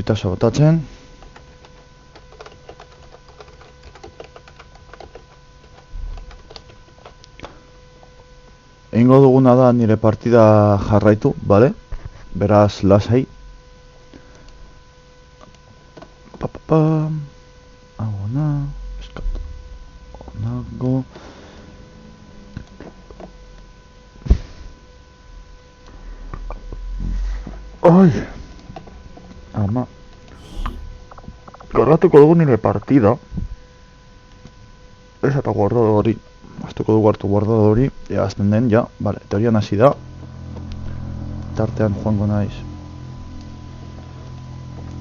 Suita sabotatzen. Egingo duguna da nire partida jarraitu, bale? Beraz, lasai. Agona, eskatu. Onago. Ai. Ama. Garratuko dugu nire partida. Ez eta guardado hori. Aztuko dugu hartu guardado hori. Ea azten den, ja. Vale, teorian hasi da. Tartean joango naiz.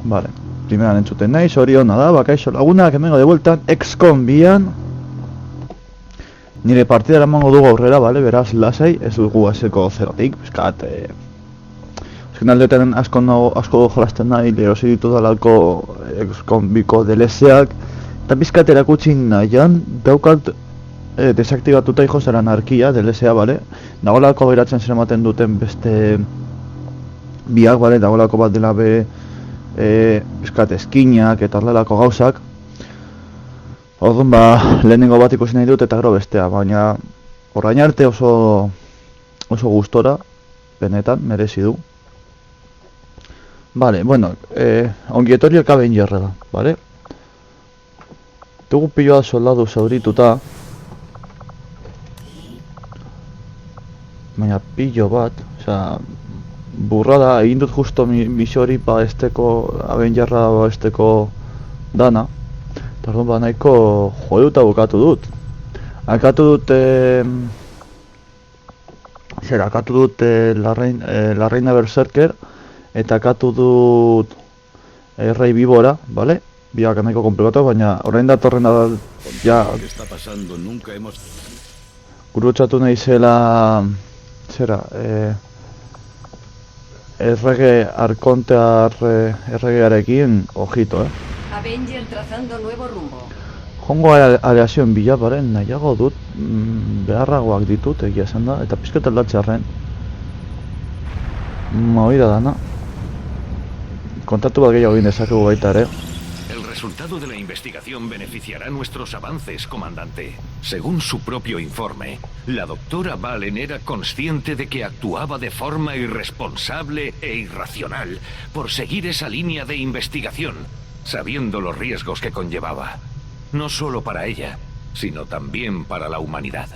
Vale. Primeran entzuten naiz, hori hona da. Bakaixo lagunak hemengo de vueltan. XCOM bian. Nire partida eramango dugu aurrera, vale? Beraz, lasai. Ez dugu haseko zerotik. Piskat, aldeetan asko jolasten nahi, erosi ditu dalako XCOM biko DLCak, eta pizkat erakutsi nahian, daukat desaktibatuta ijos anarkia DLCa, bale? Dagoelako geratzen zer ematen duten beste biak, bale? Dagoelako bat dela be pizkat eskinak eta horrelako gauzak. Orduan lehenengo bat ikusi nahi dut eta gero bestea, baina orain arte oso gustora, benetan, merezi du. Vale, bueno, ongi etorri elka behin jarra da, vale? Dugu piloa soldadu zaurituta. Baina pilo bat, osea, burrada, egin dut justo misio hori aben jarra esteko dana. Eta orduan nahiko joduta bukatu dut. Akatu dut, La Reina Berserker, eta akatu dut Rey Víbora, vale? Biak nahiko komplikatu, baina orain datorren da, ja... Gurutzatu naizela... Zera, errege arkontear erregearekin, ojito, Avenger trazando nuevo rumbo. Jongo aleazioen bilaparen nahiago dut, beharragoak ditut, egia esan da, eta pizket aldatzearen. Movida dana. Kontatu bat gehiago egin dezakegu baita ere. El resultado de la investigación beneficiará nuestros avances, comandante. Según su propio informe, la doctora Valen era consciente de que actuaba de forma irresponsable e irracional por seguir esa línea de investigación, sabiendo los riesgos que conllevaba. No solo para ella, sino también para la humanidad.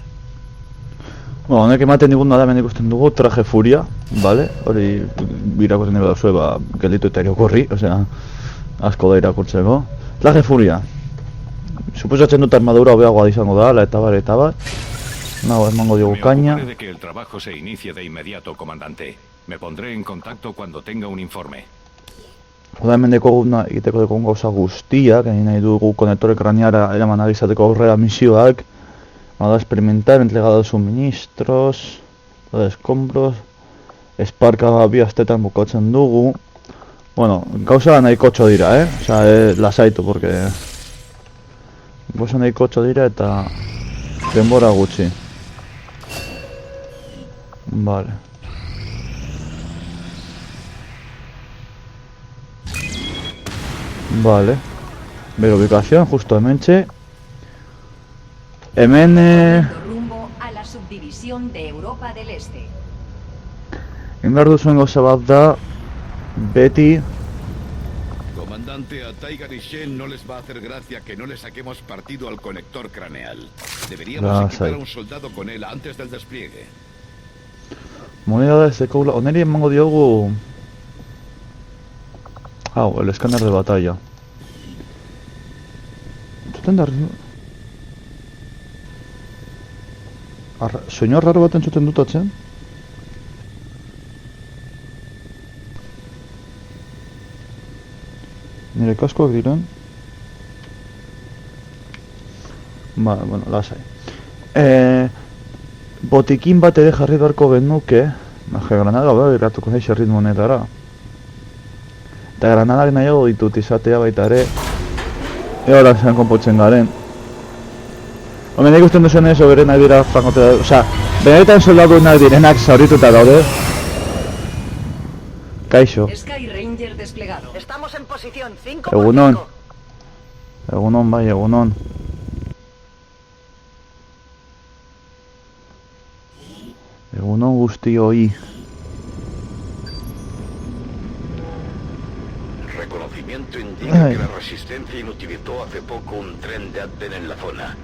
Bueno, honek ematen diguna da hemen ikusten dugu traje furia, vale? Hori irakurtzen dugu dauzue, gelditu eta irakurri, osea, asko da irakurtzeko. Traje furia. Suposatzen dut armadura hobeagoa izango da, eta bar. Nago, emango diogu kaina. Me ocuparé de que el trabajo se inicie de inmediato, comandante. Me pondré en contacto cuando tenga un informe. Oda hemen egiteko dekon gauza guztiak, nahi dugu konektore kraniara eraman agizateko aurrera misioak. Nada, experimentar, entrega de suministros, de escombros, esparka bi astetan bukatzen dugu. Bueno, gauza nahiko txo dira, Osea, lasaitu, porque... Gauza nahiko txo dira eta... denbora gutxi. Vale. Vale. Bere ubicación, justo hementxe. Hemen... rumbo a la subdivisión de Europa del Este. Behar duzuen gauza bat da... Beti... Comandante, a Tiger y Shen no les va a hacer gracia que no le saquemos partido al conector craneal. Deberíamos equipar a un soldado con él antes del despliegue. Moneda da ez dekoula... Oneri emango diogu... Hau, el escáner de batalla. Zuten da... Soinu raro bat entzuten dut atzen? Nire kaskoak diren? Bueno, lasai. Botikin bat ere jarri beharko genuke. Granada irratuko naiz erritmo honetara. Eta granadak nahiago ditut izatea baita ere. Egoran zen konpotzen garen. Hemen ikusten duzen ez, berenak dira frankotea, osea, benetan soldadunak direnak zaurituta daude. Kaixo. Sky Ranger desplegado. Estamos en posición 5 Egunon. Egunon, bai, egunon. Egunon guztioi. Reconocimiento indica que la Resistencia inutilizó hace poco un tren de Adven en la zona.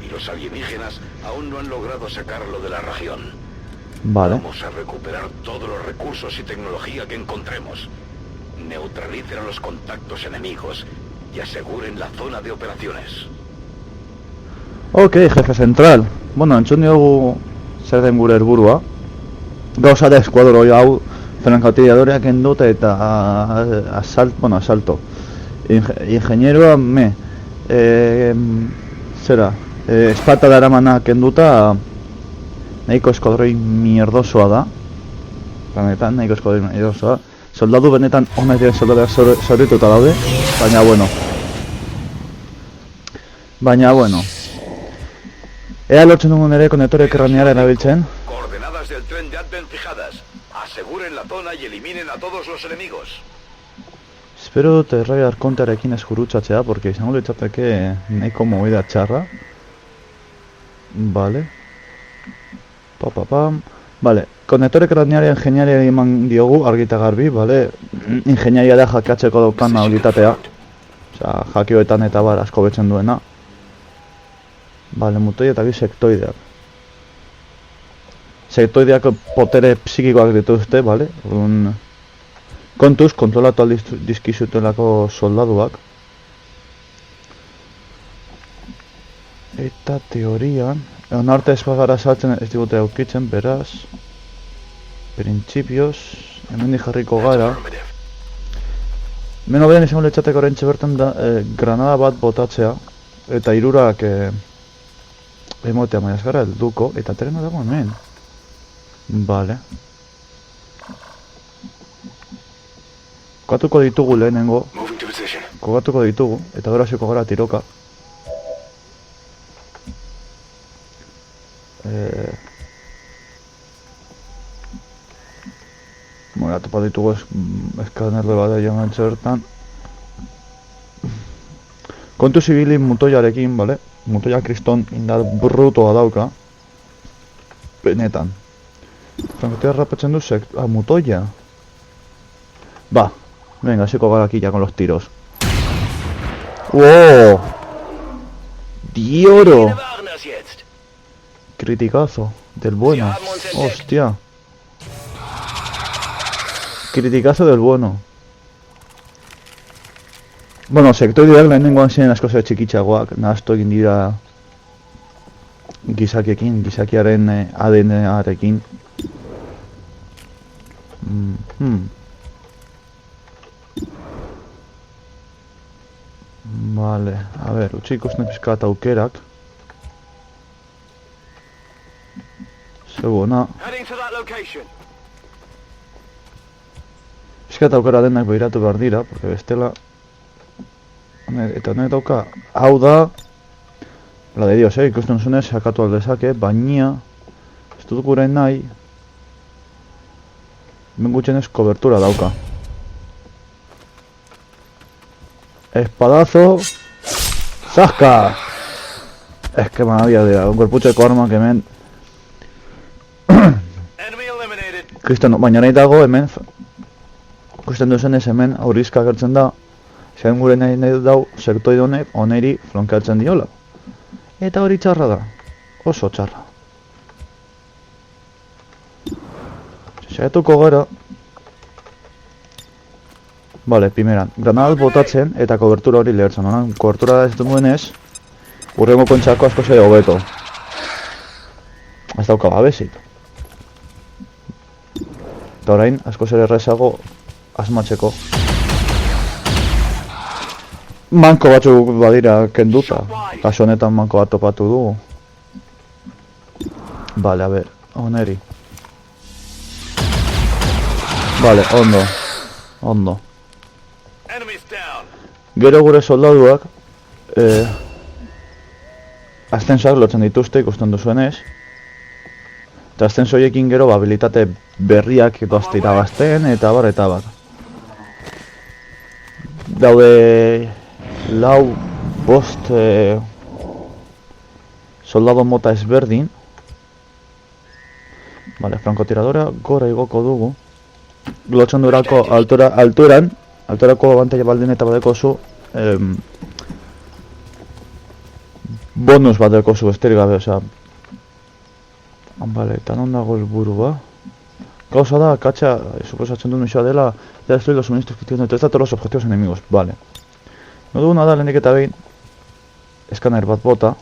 Y los alienígenas aún no han logrado sacarlo de la región. Vale. Vamos a recuperar todos los recursos y tecnología que encontremos. Neutralicen a los contactos enemigos y aseguren la zona de operaciones. Ok, jefe central. Bueno, entzun diogu zer den gure helburua. Gauza da eskuadroi hau frankotiradoreak enduta eta asalto. Ingenieroa zera, espata daramanak enduta nahiko eskuadroi mierdosoa da. Benetan, nahiko eskuadroi mierdosoa. Soldadu benetan honak diren soldaduak zaurituta daude, baina bueno. Ea lortzen dugun ere konektore kraniala erabiltzen. Coordenadas del tren de Adven fijadas. Aseguren la zona y eliminen a todos los enemigos. Espero dut erraia arkontearekin ez gurutzatzea, porque izango litzateke nahiko movida txarra. Vale. Vale, konektore kraniala ingeniaria eman diogu argita garbi, vale. Ingeniaria da hackeatzeko daukan habilitatea. Osea, hackioetan eta bar asko betzen duena. Vale, mutoia eta bi sektoideak. Sektoideak potere psikikoak dituzte, vale? Kontuz, kontrolatu dizkizutelako soldaduak. Eta teorian... Egon arte ez bagara saltzen ez digute aukitzen, beraz... Printzipioz... Hemen jarriko gara. Hemen hobean izango letxateko orentxe bertan da... Granada bat botatzea. Eta hirurak... Emotea maiaz gara helduko. Eta terena dago hemen. Vale. Kokatuko ditugu lehenengo. Kokatuko ditugu. Eta gero hasiko gara tiroka. Bueno, topa ditugu eskanerle bat joan bertan. Kontu zibili mutoiarekin, bale? Mutoia kriston indar brutoa dauka. Benetan. Frankotea rapatzen du mutoia. Va, venga, hasiko gara aquí ya con los tiros. ¡Wow! ¡Dioro! Criticazo del bueno. Hostia. Criticazo del bueno. Bueno, sektoideak lehenengoan ziren asko zer txikitxagoak, nahaztu egin dira gizakiaren ADN-arekin. Vale, a ver, utzi ikusten pizkat aukerak. Seguna. Pizkat aukera denak behiratu behar dira, porque bestela... Eta honek dauka, hau da... La de Dios, ikusten zunez, sakatu aldezake, baina... Ez dut gure nahi... Ben gutxenez kobertura dauka. Espadazo... ¡Zasca! Es que maravilla de un cuerpucheko arma que hemen... Kristen, baina nahi dago hemen... Ikusten duzenez hemen aurizka agertzen da... Zein gure nahi dau sektoide honek oneri flonkeatzen diola. Eta hori txarra da. Oso txarra. Saiatuko gara. Vale, primeran. Granadas botatzen eta kobertura hori lehertzen. Kobertura ez duenez, urrengo kontxako asko zer hobeto. Ez dauka babesik. Eta orain, asko zer errezago asmatzeko. Manko batzuk badira kenduta. Kaso honetan manko bat topatu dugu. Vale, a ver, oneri. Vale, ondo. Gero gure soldaduak ascensoak lotzen dituzte ikusten duzuenez. Eta azten zoiekin gero, habilitate berriak doazte irabazten, eta bar, eta bar. Daude lau, bost soldado mota ezberdin. Vale, frankotiradora gora igoko dugu. Glotzen durako alturako abantaila baldin eta badeko zu bonus badeko zu, esterik gabe, osea. Vale, eta non dago helburua? Gauza da, katxa, suposatzen du misioa dela, ya destruir los suministros que tienen todos los objetivos enemigos, vale. No duguna da lehenik eta behin, eskaner bat bota,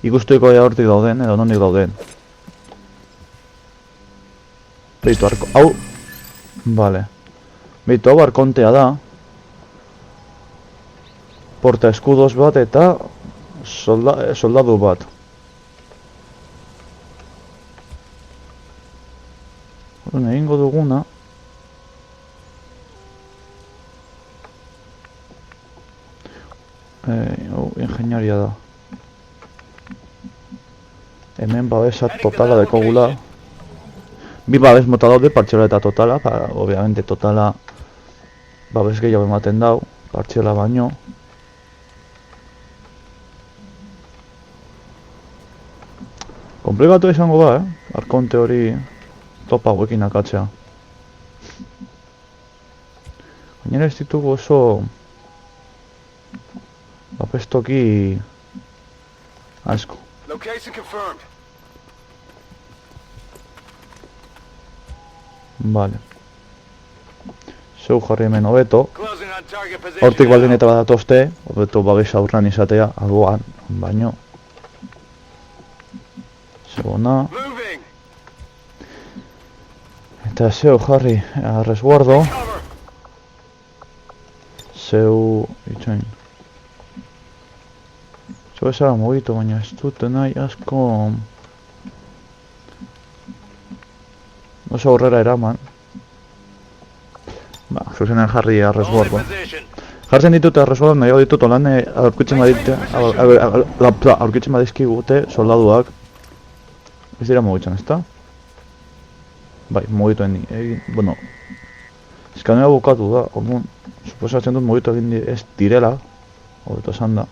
ikustuiko ea hortik dauden, edo nondik dauden. Beitu, hau, vale. Beitu, hau arkontea da, porta eskudos bat eta soldadu bat. Horren egingo duguna, ingenieria da. Hemen babesa totala dekogula. Bi babes mota daude, partxela eta totala, obviamente totala babes gehiago ematen dau, partxela baino. Komplikatu izango da, arkonte hori topa hauekin akatzea. Gainera ez ditugu oso bapestoki asko. Vale. Zeu jarri hemen hobeto. Hortik baldin eta badatozte, hobeto babesa aurran izatea, alboan, baino. Zegona. Eta zeu jarri a resguardo. Zeu itxain. Zeu esara mugitu, baina ez dute nahi asko oso aurrera eraman. Ba, zuzenen jarri a resguardo. Jartzen ditute a resguardo, nahiago ditut olan aurkitzen badizkigute soldaduak. Ez dira mugitzen, ezta? Bai, mugituen egin, bueno, eskanea bukatu da, orduan, suposatzen dut mugitu egin ez direla, hobeto esan da.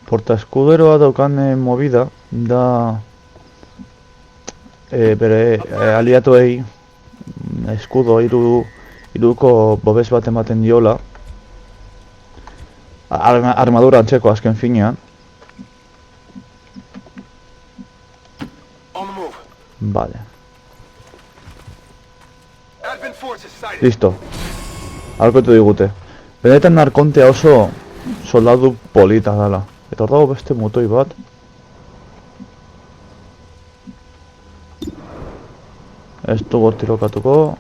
Porta eskuderoa daukan movida da bere aliatuei eskudo iruko bobes bat ematen diola. Armadura antzeko azken finean. Vale. Listo. Alkoetu digute. Benetan arkontea oso soldadu polita dala. Eta hor dago beste motoi bat. Ez dugu tirokatuko.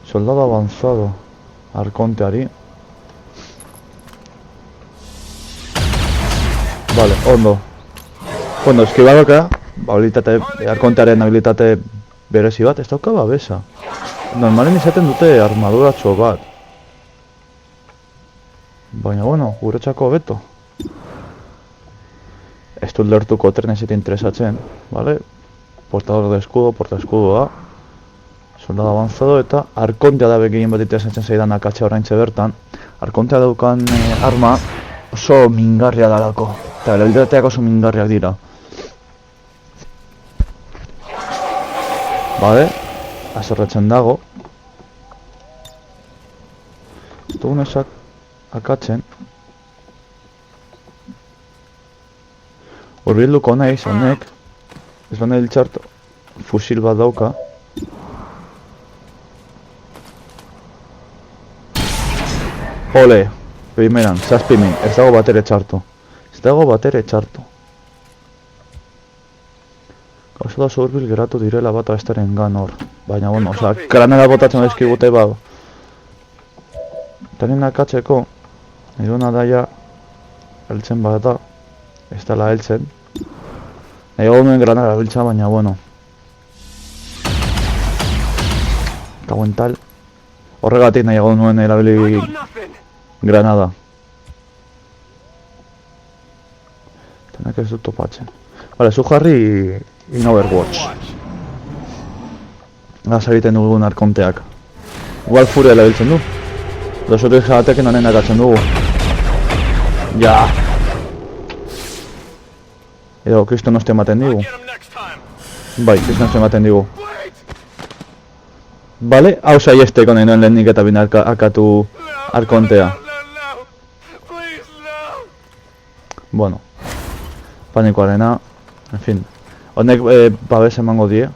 Soldado avanzado. Arkonteari. Vale, ondo. Bueno, eskibadoka, arkontearen habilitate berezi bat, ez dauka babesa. Normalen izaten dute armaduratxo bat. Baina, bueno, guretzako hobeto. Ez dut lertuko trenezit interesatzen, vale? Portador de escudo, porta escudoa. Soldado avanzado eta arkontea da begien bat interesatzen zaidan akatxe oraintxe bertan. Arkontea daukan arma oso mingarria dalako. Eta habilitateak oso mingarriak dira. Bale, azerretzen dago. Ez dugun ezak akatzen. Urbilduko naiz, honek. Ez baina hiltxart fusil bat dauka. Ole, primeran, zazpimin, ez dago batere txarto. Ez dago batere txarto. Gauza da zurbil geratu direla bat abestaren gan hor. Baina, bueno, oza, kranera botatzen dizkigute ba. Tanin akatzeko, niruna daia heltzen bat da. Ez dela heltzen. Nahiago nuen granera biltza, baina, bueno. Eta guental. Horregatik nahiago nuen erabili granada. Tenak ez dut topatzen. Vale, zu jarri in Overwatch. Gaz egiten dugun arkonteak. Igual furia lebiltzen du. Dosotik jatekin honen akatzen dugu. Ja! Edo, kriston ostia ematen digu. Bai, kriston ostia ematen digu. Vale, hau saiesteko nahi nuen lehenik eta bine akatu arkontea. Bueno. Panikoarena. En fin. Honek babes emango die.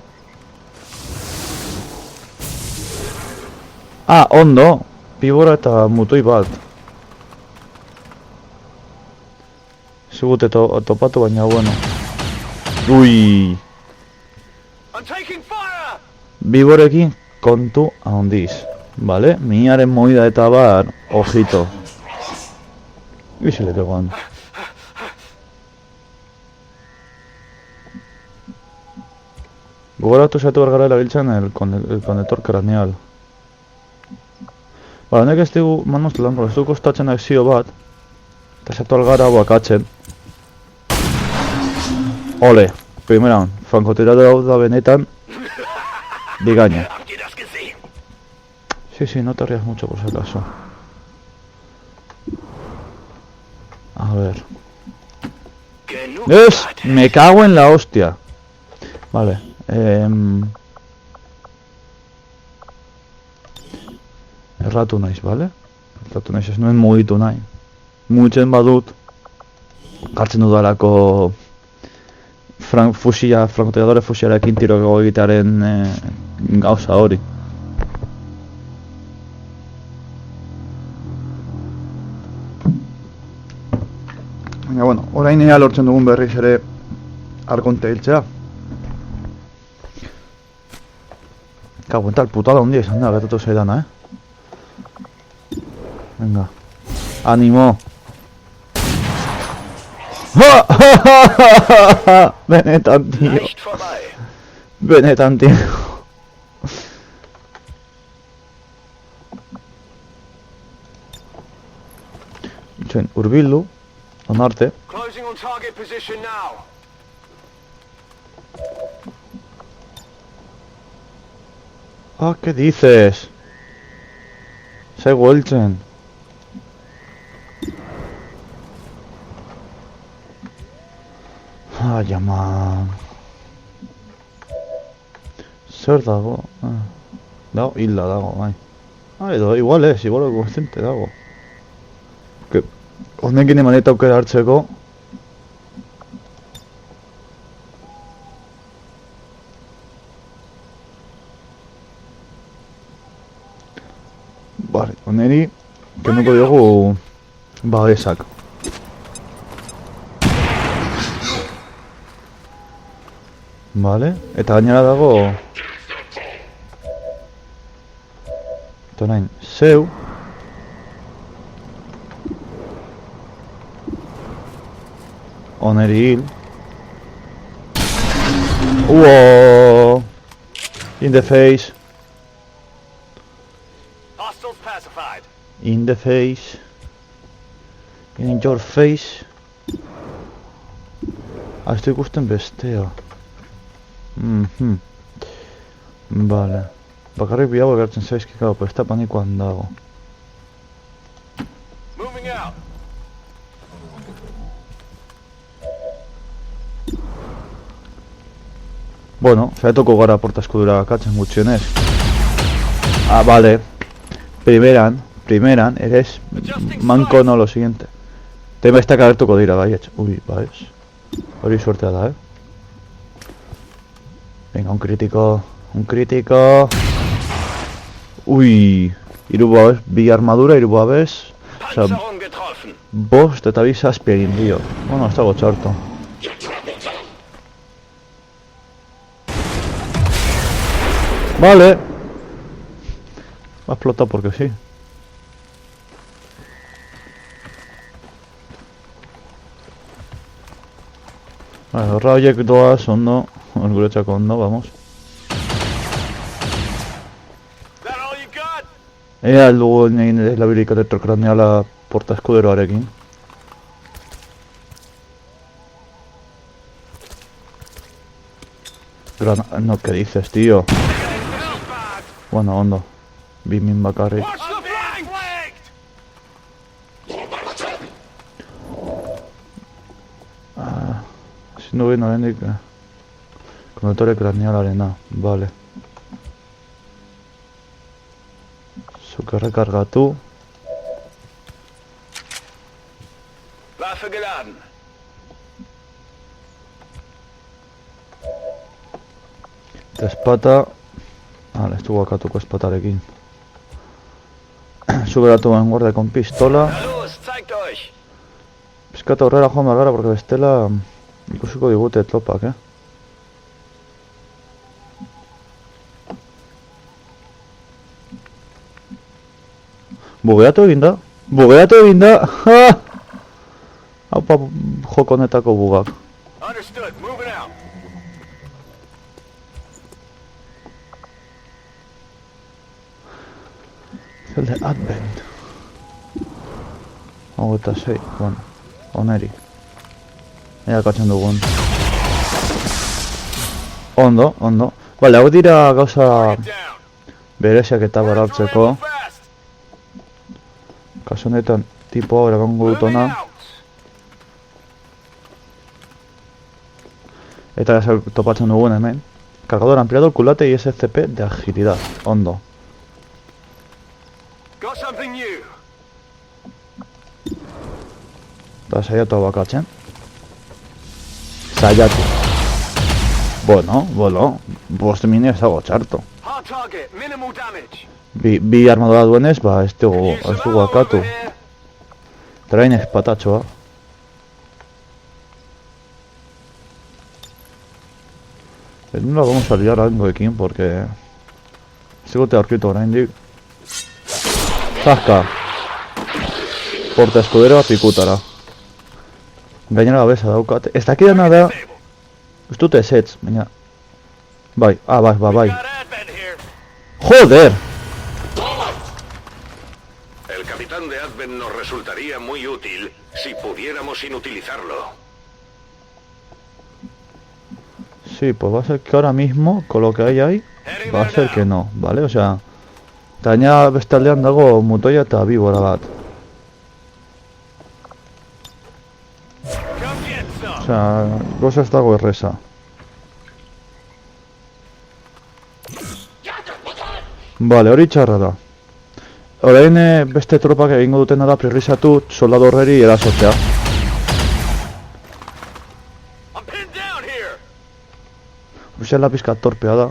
Ah, ondo. Pibora eta mutoi bat. Zugute topatu baina bueno. Ui. Biborekin kontu handiz. Vale, minaren moida eta bar, ojito. Bizile tegoan. Gogoratu zaitu bergara erabiltzen el conector craneal. Ba, honek ez digu, manuz lanko, ez du kostatzen akzio bat. Eta zaitu algara bakatzen. Ole, primeran, francotirador da benetan. Digaña. Sí, no te rías mucho por si acaso. A ver. ¡Es! Me cago en la hostia. Vale. Erratu naiz, bale? Erratu naiz, ez nuen mugitu nahi. Mugitzen badut, gartzen dudalako francotiradore fusiarekin tiro egitearen gauza hori. Baina, bueno, orain ea lortzen dugun berriz ere arkonte hiltzea. Kago, ental putada hundia izan da, betatu zaidana, Venga. Animo. Benetan, tío. Benetan, tío. Itxoin, urbildu. Onarte. Ah, ¿qué dices? Se vuelten. Ai, ama. Zer dago? Dago, hilda dago, bai. Edo, igual consciente dago. Honekin emanita aukera hartzeko. Vale, honeri kenduko diogu babesak. Vale, eta gainera dago eta orain, zeu honeri hil. Uooo! In the face. In the face. In your face. Esto ikusten bestea. Vale. Bakarrik biago egartzen zaizki gau, pero ez da panikoan dago. Bueno, saiatuko gara porta eskudura katzen gutxionez. Ah, vale. Primeran, eres manco no lo siguiente. Te me está caertuko dira, baietz. Ui, baietz. Hori suertea da, Venga, un crítico. Ui, hiru babes, bi armadura, hiru babes. Osa, bost eta bi zazpi egin dio. Bueno, ez dago txarto. Vale. Va a explotar porque sí. Vale, horra horiek doaz ondo. Guretzako ondo, vamos. Ea lugu egin erabilik elektrokraneala porta eskuderoarekin. No, ¿qué dices, tío? Bueno, ondo. Bimin bakarrik. Ezin du egin oraindik konektore kranealarena, vale. Zuk errekargatu. Waffe geladen. Eta espata... Vale, ez du bakatuko espatarekin. Zuberatu ben guardia con pistola. Pizkata horrela joan behar gara, porque bestela... Ikusiko digute tropak, Bugeatu egin da! Bugeatu egin da! Haupa joko honetako bugak. Zelde Advent. Hau eta 6, bueno, oneri. Ea katzen dugun. Ondo, ondo. Bale, hau dira gauza bereziak eta baraltzeko. Kasu honetan, tipo hau eragongo dut ona. Eta topatzen dugun hemen. Cargador ampliado, culate y SCP de agilidad. Ondo. Eta saiatu bakatzen. Saiatu. Bueno, bost mini ez dago txarto. Bi armadura duenez, ba, ez dugu akatu. Train espatatxoa. No la vamos a liar algoekin, porque... Zigote aurkitu oraindik. Zaska! Porta eskuderoa pikutara. Gainera babesa daukat. Ez dakidana da... Ez dute ezetz, baina... Bai, bai. ¡Joder! El capitán de Advent nos resultaría muy útil si pudiéramos inutilizarlo. Sí, pues va a ser que ahora mismo, con lo que hay ahí, va a ser que no, ¿vale? O sea, gaina bestaldean dago mutoia eta bibora bat. O sea, goza ez dago erreza. Vale, hori txarra da. Orain beste tropak egingo dutena da priorizatu soldado horreri erasotzea. Horixela pizka torpea da.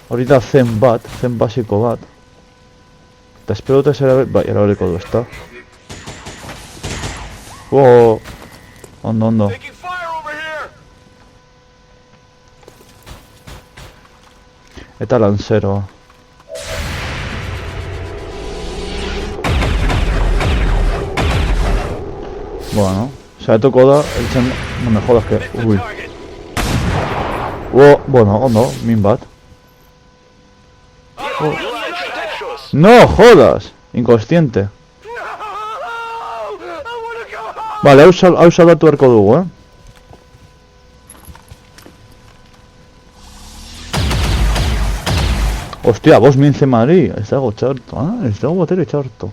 Hori da zen basiko bat. Eta espero dute zera... Bai, erabiliko du, ezta. Ondo. Eta lanzeroa. Bueno, saetuko da, eltzen... No me jodas que... Ui. Bueno, ondo, min bat. No jodas! Inconsciente. Vale, hau salbatu erko dugu, Hostia, bost min zemari, ez dago txarto, ez dago bateri txarto.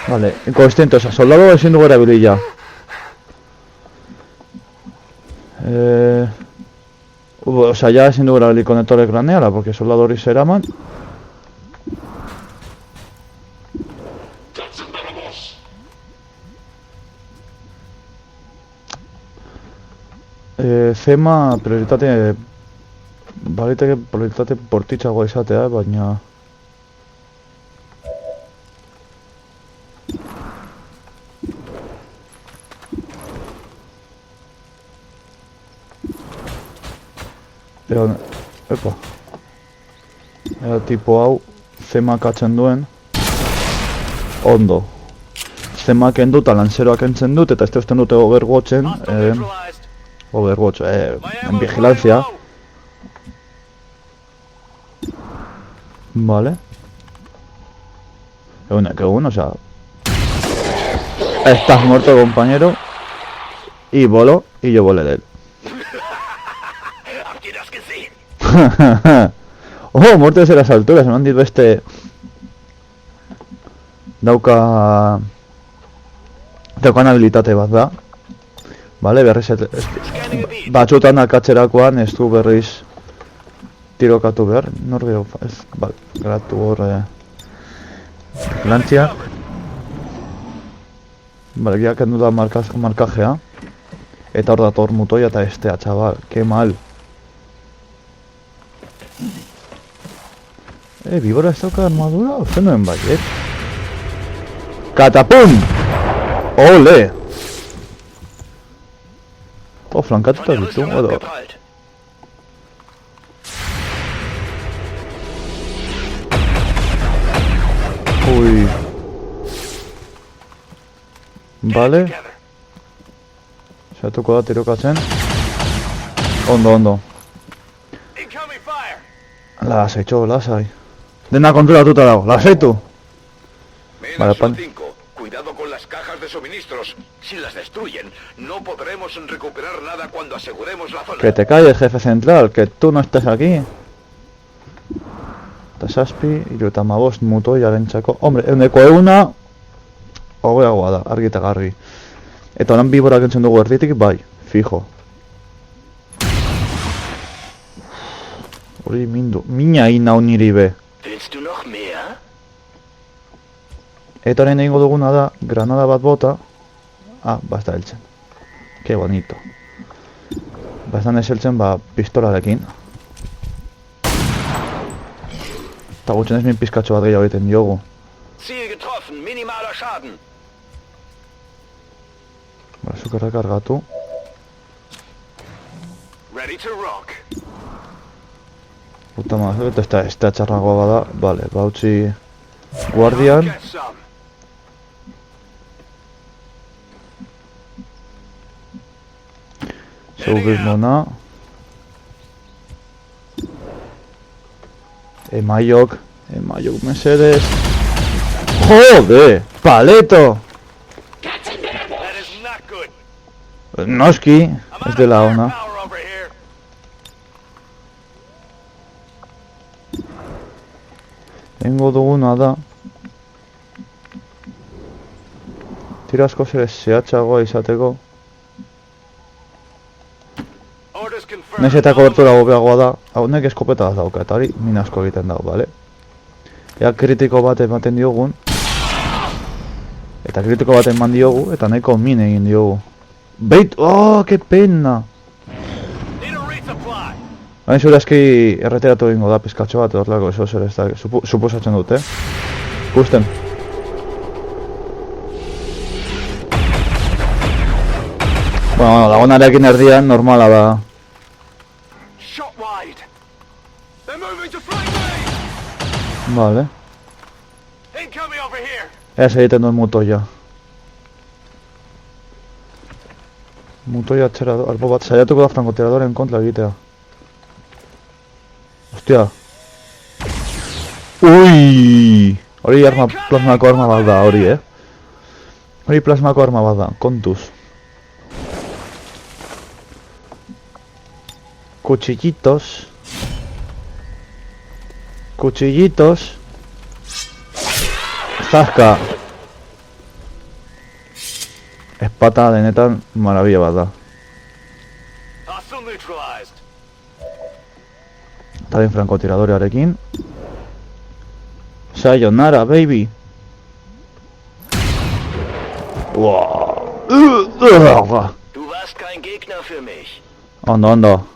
Vale, inconsciente, oza, soldado ezin dugu erabili ja. O sea, ya ezin dugu erabili konektore kraneala, porque soldado hori zeraman. Zema prioritate... Baliteke prioritate bortitzagoa izatea, baina... Epa. Ea tipo hau zema katzen duen. Ondo. Zema kendu eta lanzeroak entzen dut eta ez usten dute Overwatchen. Overwatch, en vigilancia. Vale. Egun, o sea... Estás muerto, compañero. Y volo, y yo volé de él. Oh, muerte desde las alturas, me han dicho este... Daukan habilitate bat da. Vale, berriz... Batxutan akatzerakoan ez du berriz... Tirokatu behar, nor geho... Vale, gratu hor... Lantziak. Vale, ya kendu da markajea. Eta hor dator mutoia eta estea, chaval, que mal. Bibora ez dauka armadura, uste nuen baiet. Katapum! Ole! Flankatuta ditu, edo. Ui. Vale. Satuko da tirokatzen. Ondo. Lasai, txo, lasai. Dena kontrolatuta dago, lasaitu. Vale, pan. Cuidado con las cajas de suministros. Si las destruyen, no podremos recuperar nada cuando aseguremos la zona. Que te calles, jefe central, que tú no estás aquí. Tasaspi, irutamabost mutoiaren txako. Hombre, euneko euna... Hogeagoa da, argi eta garri. Eta horan biborak entzun dugu erditik, bai, fijo. Hori mindu, mina inau niri be. Eta horrein egingo duguna da, granada bat bota. Ah, basta heltzen. Que bonito. Bastan ez heltzen, pistolarekin. Eta gutxen ez min pizkatxo bat gehiago egiten diogu. Ziel getroffen, minimaler Schaden. Bale, zukerra kargatu. Ready to rock. Puta madre, eta ez da txarragoa bada. Bale, bautzi... Guardian. Zeubizmona. Emaiok mesedez. Jode! Paleto! Noski, ez dela ona. Egingo duguna da tira asko zehatzagoa izateko. Naiz eta kobertura gobeagoa da, honek eskopeta bat dauka, eta hori min asko egiten dago, bale? Ea kritiko bat ematen diogun. Eta kritiko bat eman diogu, eta nahiko min egin diogu. Beit, oh, que pena! Baina zure eski erreteratu egingo da pizkatxo bat, edo lako, eso zer ez da, suposatzen dut, Gusten. Bueno, lagunarekin erdian normala da. Vale. Ez egiten duen mutoia. Mutoia atxerador, albo bat, saiatuko da frankotiradoreen kontra egitea. Hostia. Ui! Hori plasmako arma bat da, hori, Hori plasmako arma bat da, kontuz. Cuchillitos. Zaska. Espata denetan maravilla bat da. Eta den frankotiradorearekin. Sayonara, baby. Ondo.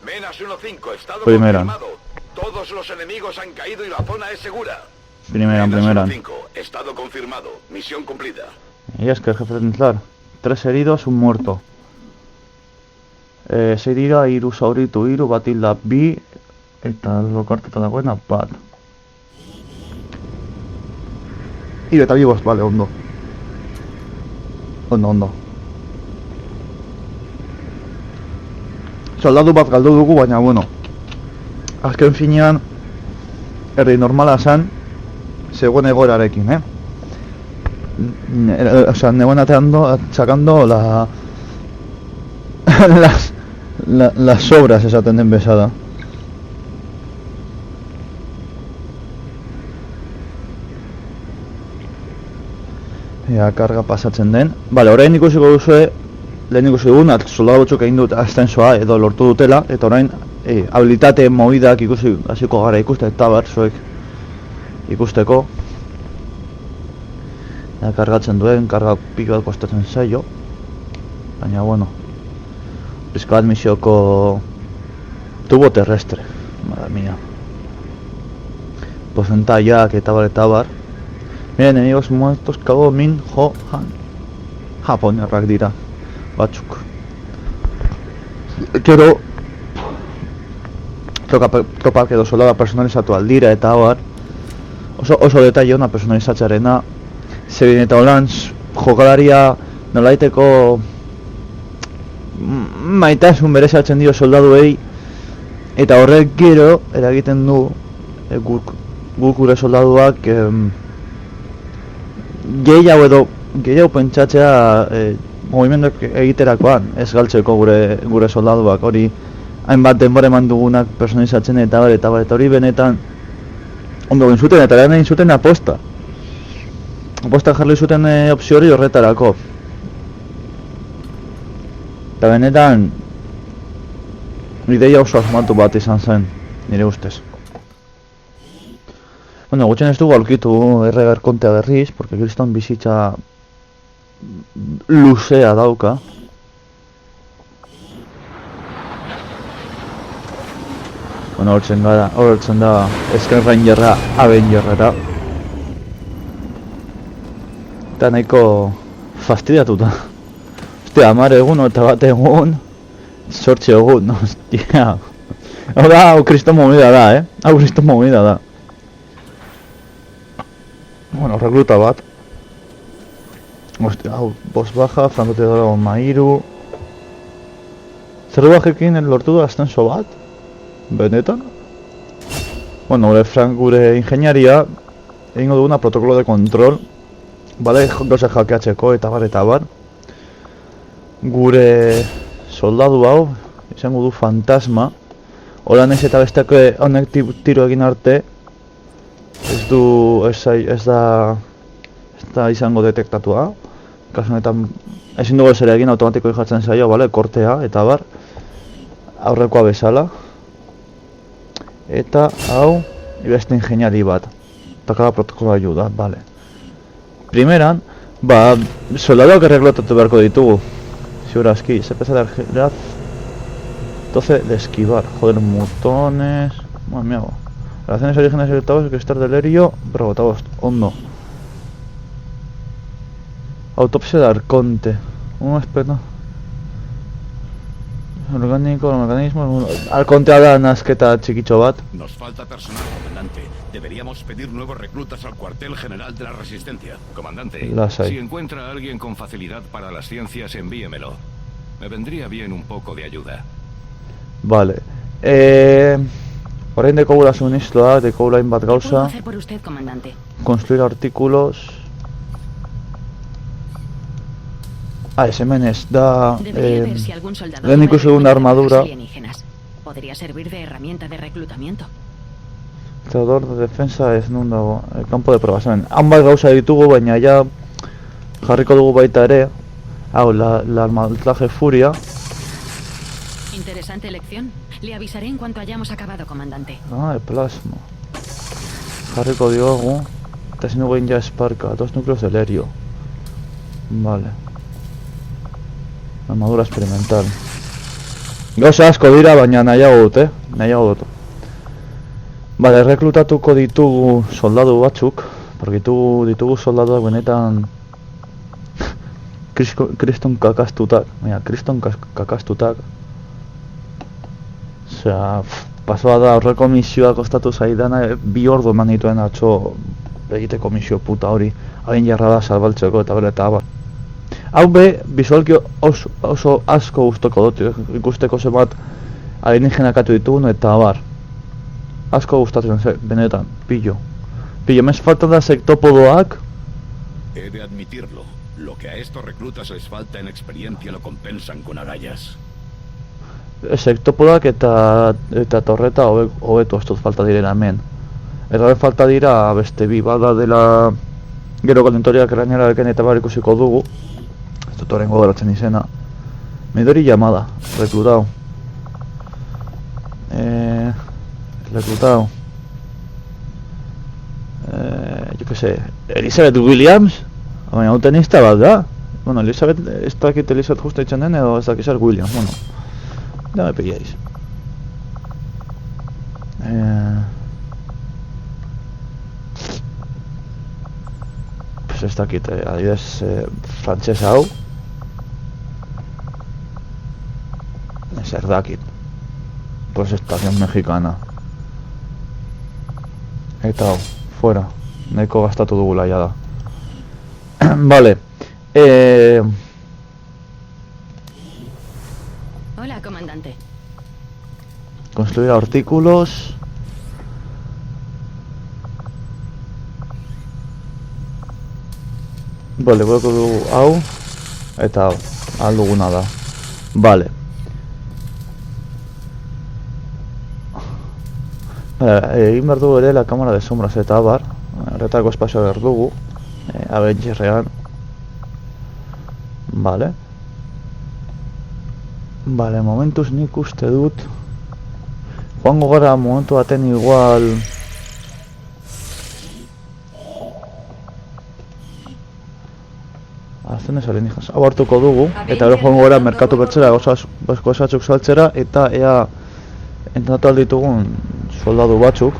Menas 1-5, estado Primera. confirmado. Todos los enemigos han caído y la zona es segura. Primeran. Menas 1-5, estado confirmado. Misión cumplida. Y es que el jefe central. 3 heridos, un muerto. 6 dira, 3 zauritu, 3 bat hilda, 2. Eta lokarteta dagoena, bat. 3 eta 2 bost, vale, ondo. Soldadu bat galdu dugu, baina, bueno. azken finean herri normala zan zegoen egoerarekin, o sea, negoen sacando las obras esaten den bezala. Karga pasatzen den. Vale, orain ikusiko duzue, lehen ikusi dugun, soldadu batzuk egin dut ascensoa edo lortu dutela, eta orain habilitate movidak ikusi hasiko gara ikuste, eta zuek ikusteko. Kargatzen duen, karga piko bat kostatzen zaio. Baina, bueno, pizka bat misioko tubo terrestre, madre mía. Porcentajeak eta bar. Miren, enemigos muertos, kago min jo han. Japonerrak dira, batzuk. Gero tropak edo soldada personalizatu aldira eta bar. Oso detaile ona personalizatzearena. Zebin eta holan jokalaria nolaiteko maitasun berezatzen dio soldaduei, eta horrek gero eragiten du guk gure soldaduak gehiago pentsatzea movimenduak egiterakoan, ez galtzeko gure soldaduak. Hori hainbat denbora eman dugunak personalizatzen eta hori benetan ondo egin zuten, eta egin zuten aposta jarri zuten opzio hori horretarako. Eta benetan ideia oso asmatu bat izan zen, nire ustez. Bueno, gutxen ez dugu aurkitu erreger kontea berriz, porque kriston bizitza luzea dauka. Bueno, hortzen da Sky Rangerra Avengerrera. Eta nahiko fastidiatuta. Ostia, 10 egun eta 1 egun 8 egun, ostia. Hau kriston movida da, hau kriston movida da. Bueno, rekluta bat. Ostia, hau, boss baja, francotiradora Mairu. Zer bajekin lortu da ascenso bat? Benetan? Bueno, gure ingeniaria egingo duguna protokolo de kontrol. Bale, gauza hackeatzeko eta bar. Gure soldadu hau izango du fantasma. Holan ez eta besteak honek tiro egin arte ez da izango detektatua. Kasu honetan ezin dugu zer egin, automatiko jartzen zaio, bale, kortea eta bar. Aurrekoa bezala. Eta hau beste ingeniari bat. Eta cada protokolo ayuda, bale. Primeran, soldaduak erreglotatu beharko ditugu. Segurazki, se pesa de agilidad 12 de esquivar. Joder, mutones. Madre mía. Relaciones orígenes directados, cristal del Herio, rebotados, hondo. Autopsia de Arconte. Un aspecto orgánico, los mecanismos. Arcontea da nasketa txikitxo bat. Nos falta personal, comandante. Deberíamos pedir nuevos reclutas al cuartel general de la Resistencia. Comandante, si encuentra a alguien con facilidad para las ciencias, envíemelo. Me vendría bien un poco de ayuda. Vale. Orain dekogula suministroa, dekogula hainbat gauza. ¿Qué puedo hacer por usted, comandante? Construir artículos. Hemen ez da... Lehen ikusi dugun armadura. Podría servir de herramienta de reclutamiento. Tratador de defensa ez nun dago, campo de probación. Hanbat gauza ditugu, baina ja jarriko dugu baita ere. Hau, la traje furia. Interesante elección. Le avisaré en cuanto hayamos acabado, comandante. El plasma. Jarriko diogu. Eta ezin dugu egin ja esparka, 2 núcleos del Herio. Vale. Armadura experimental. Gauza asko dira, baina nahiago dut, nahiago dut. Bale, reklutatuko ditugu soldadu batzuk. Porque ditugu soldaduak benetan kriston kakastutak. Baina, kriston kakastutak. Osea, pasoa da horreko misioa kostatu zaidana 2 ordu eman dituen atzo egiteko misio puta hori. Hain jarra da salbaltzeko eta bere eta abar. Hau be, bizualki oso asko gustoko dut, ikusteko zenbat alienígenak atu ditugun eta abar. Asko gustatzen ze, benetan, pillo. Pillo, me falta da sektopodoak. He de admitirlo. Lo que a estos reclutas les falta en experiencia lo compensan con agallas. Sektopodoak eta torreta hobeto ez dut falta direna hemen. Eta falta dira beste bi, bada dela gero kalentoria kranealarekin eta bar ikusiko dugu. Ez dut horrengo garatzen izena. Midori llamada, reclutado. Reclutado. Yo que sé, Elizabeth Williams. Baina hau tenista bat da. Bueno, Elizabeth, ez dakit Elizabeth justa itxan den edo ez dakit zer Williams, bueno. Ya me pilláis. Pues ez dakit, adibidez, frantsesa hau. Zer dakit. Pues estación mexicana. Eta hau, fuera. Nahiko gastatu dugula ya da. Vale. Hola, comandante. Construir artículos. Vale, boko dugu hau. Eta hau, ahal duguna da. Vale. Egin behar dugu ere la cámara de sombras eta abar. Horretako espazioa behar dugu. Avengerrean. Vale. Vale, momentuz nik uste dut joango gara momentu baten igual aztenez alienígenas hau hartuko dugu eta gero joango gara merkatu bertzera gozatzuk saltzera eta ea entrenatu alditugun soldadu batzuk.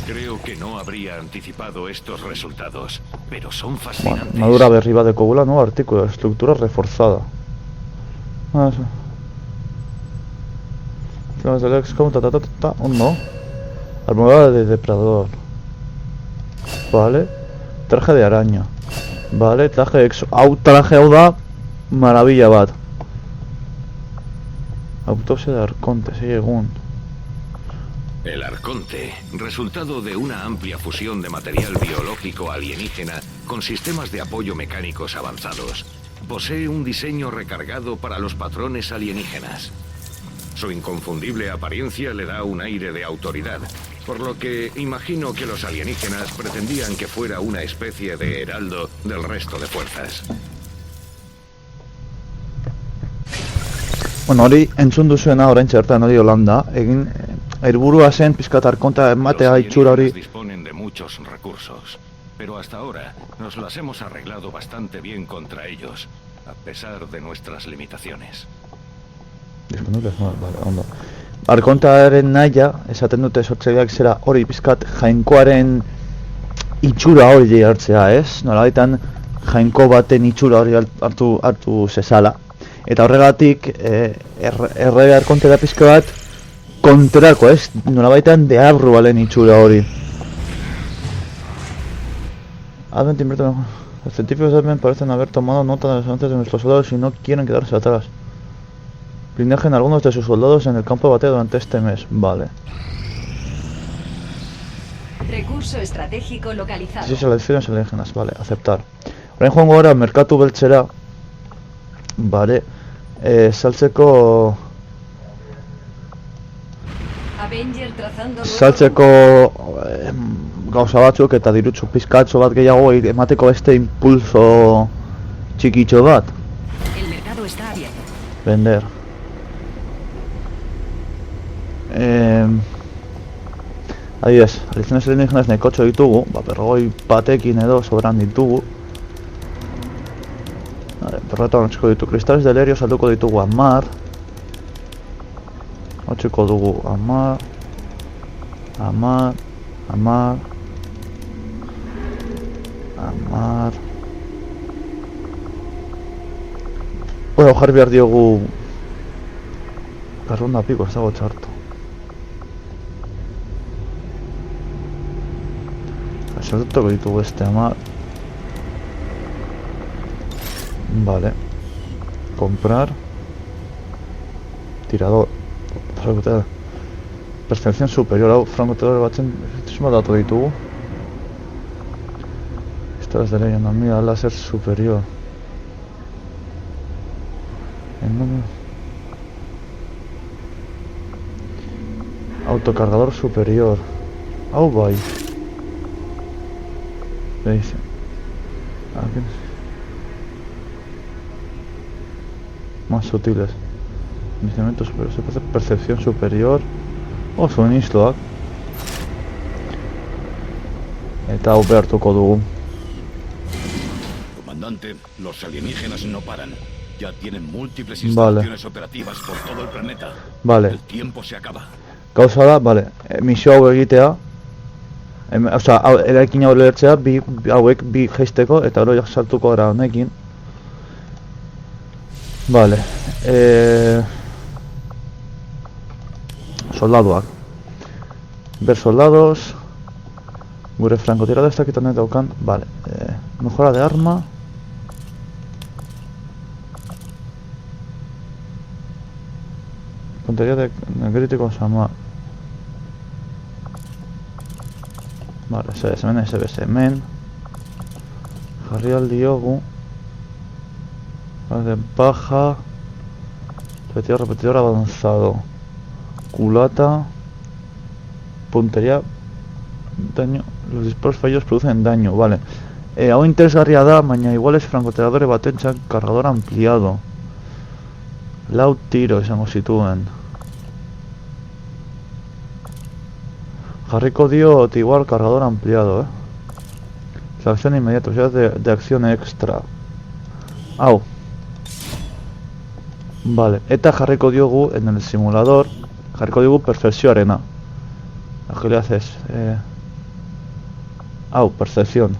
Creo que no habría anticipado estos resultados, pero son fascinantes. Madura berri bat dekogula, nuevo artículo, estructura reforzada. Eso. Claves del XCOM, ondo. Armadura de depredador. Vale. Traje de araña. Vale, traje de exo. Traje hau da maravilla bat. Autopsia de Arconte, egun. El Arconte, resultado de una amplia fusión de material biológico alienígena con sistemas de apoyo mecánicos avanzados, posee un diseño recargado para los patrones alienígenas. Su inconfundible apariencia le da un aire de autoridad, por lo que imagino que los alienígenas pretendían que fuera una especie de heraldo del resto de fuerzas. Bueno, hori entzun duzuena oraintxe bertan hori Holanda, egin helburua zen pizkat Arkonta ematea itxura hori. Disponen de muchos recursos, pero hasta ahora nos las hemos arreglado bastante bien contra ellos, a pesar de nuestras limitaciones. Disponibles, vale, ondo. Arkontaren nahia, esaten dute sortzaileak zera hori pizkat jainkoaren itxura hori hartzea, ez? Nolabaitan jainko baten itxura hori hartu zezala. Eta horregatik, errege Arkonte da pizka bat kontrako, ez? Nolabaitan deabru balen itxura hori. Advent invierte. Los científicos Advent parecen haber tomado nota de los avances de nuestros soldados y no quieren quedarse atrás. Blindajen algunos de sus soldados en el campo de batalla durante este mes. Vale. Recurso estratégico localizado. Sí, selecciones alienígenas. Vale, aceptar. Orain joango gara merkatu beltzera. Vale. Saltzeko gauza batzuk eta dirutsu pizkatxo bat gehiago emateko beste impulso txikitxo bat. El mercado está abierto. Vender. Adibidez, aliziones alienígenas nekotxo ditugu, berrogoi batekin edo sobran ditugu. Perreta honetxeko ditu, kristales del Helio salduko ditugu 10. Hotxeko dugu 10. Bueno, jarri behar diogu Garronda piko, ez dago txarto. Salduko ditugu este 10. Vale. Comprar. Tirador. Percepción superior, hau frankotiradore batzen zenbat datu ditugu. Estas de ley, no, mira, láser superior. Autocargador superior. Hau bai. Veis. Aquí. Más sutiles. Instrumentos superiores. Percepción superior. Oso inistoak. Eta hau behartuko dugu. Comandante, los alienígenas no paran. Ya tienen múltiples instalaciones operativas por todo el planeta. Vale. El tiempo se acaba. Gauza da, vale, misio hau egitea. Osea, eraikin hau lertzea, hauek bi jeisteko, eta gero sartuko gara honekin. Vale. Soldaduak. Ver soldados. Gure francotirador ez dakit honek daukan. Vale. Mejora de arma. Puntería de crítico sama. Vale, hemen SBS hemen. Jarri aldiogu. Vale, baja. Repetidor avanzado. Culata. Puntería. Daño. Los disparos fallos producen daño, vale. Hau interesgarria da, baina igual es francotiradore batentzat cargador ampliado. Lau tiro izango zituen. Jarriko diot igual cargador ampliado, Acción inmediata, o sea, de acción extra. Hau. Vale, eta jarriko diogu en el simulador. Jarriko diogu perfekzioarena. Agilidad es hau, percepción.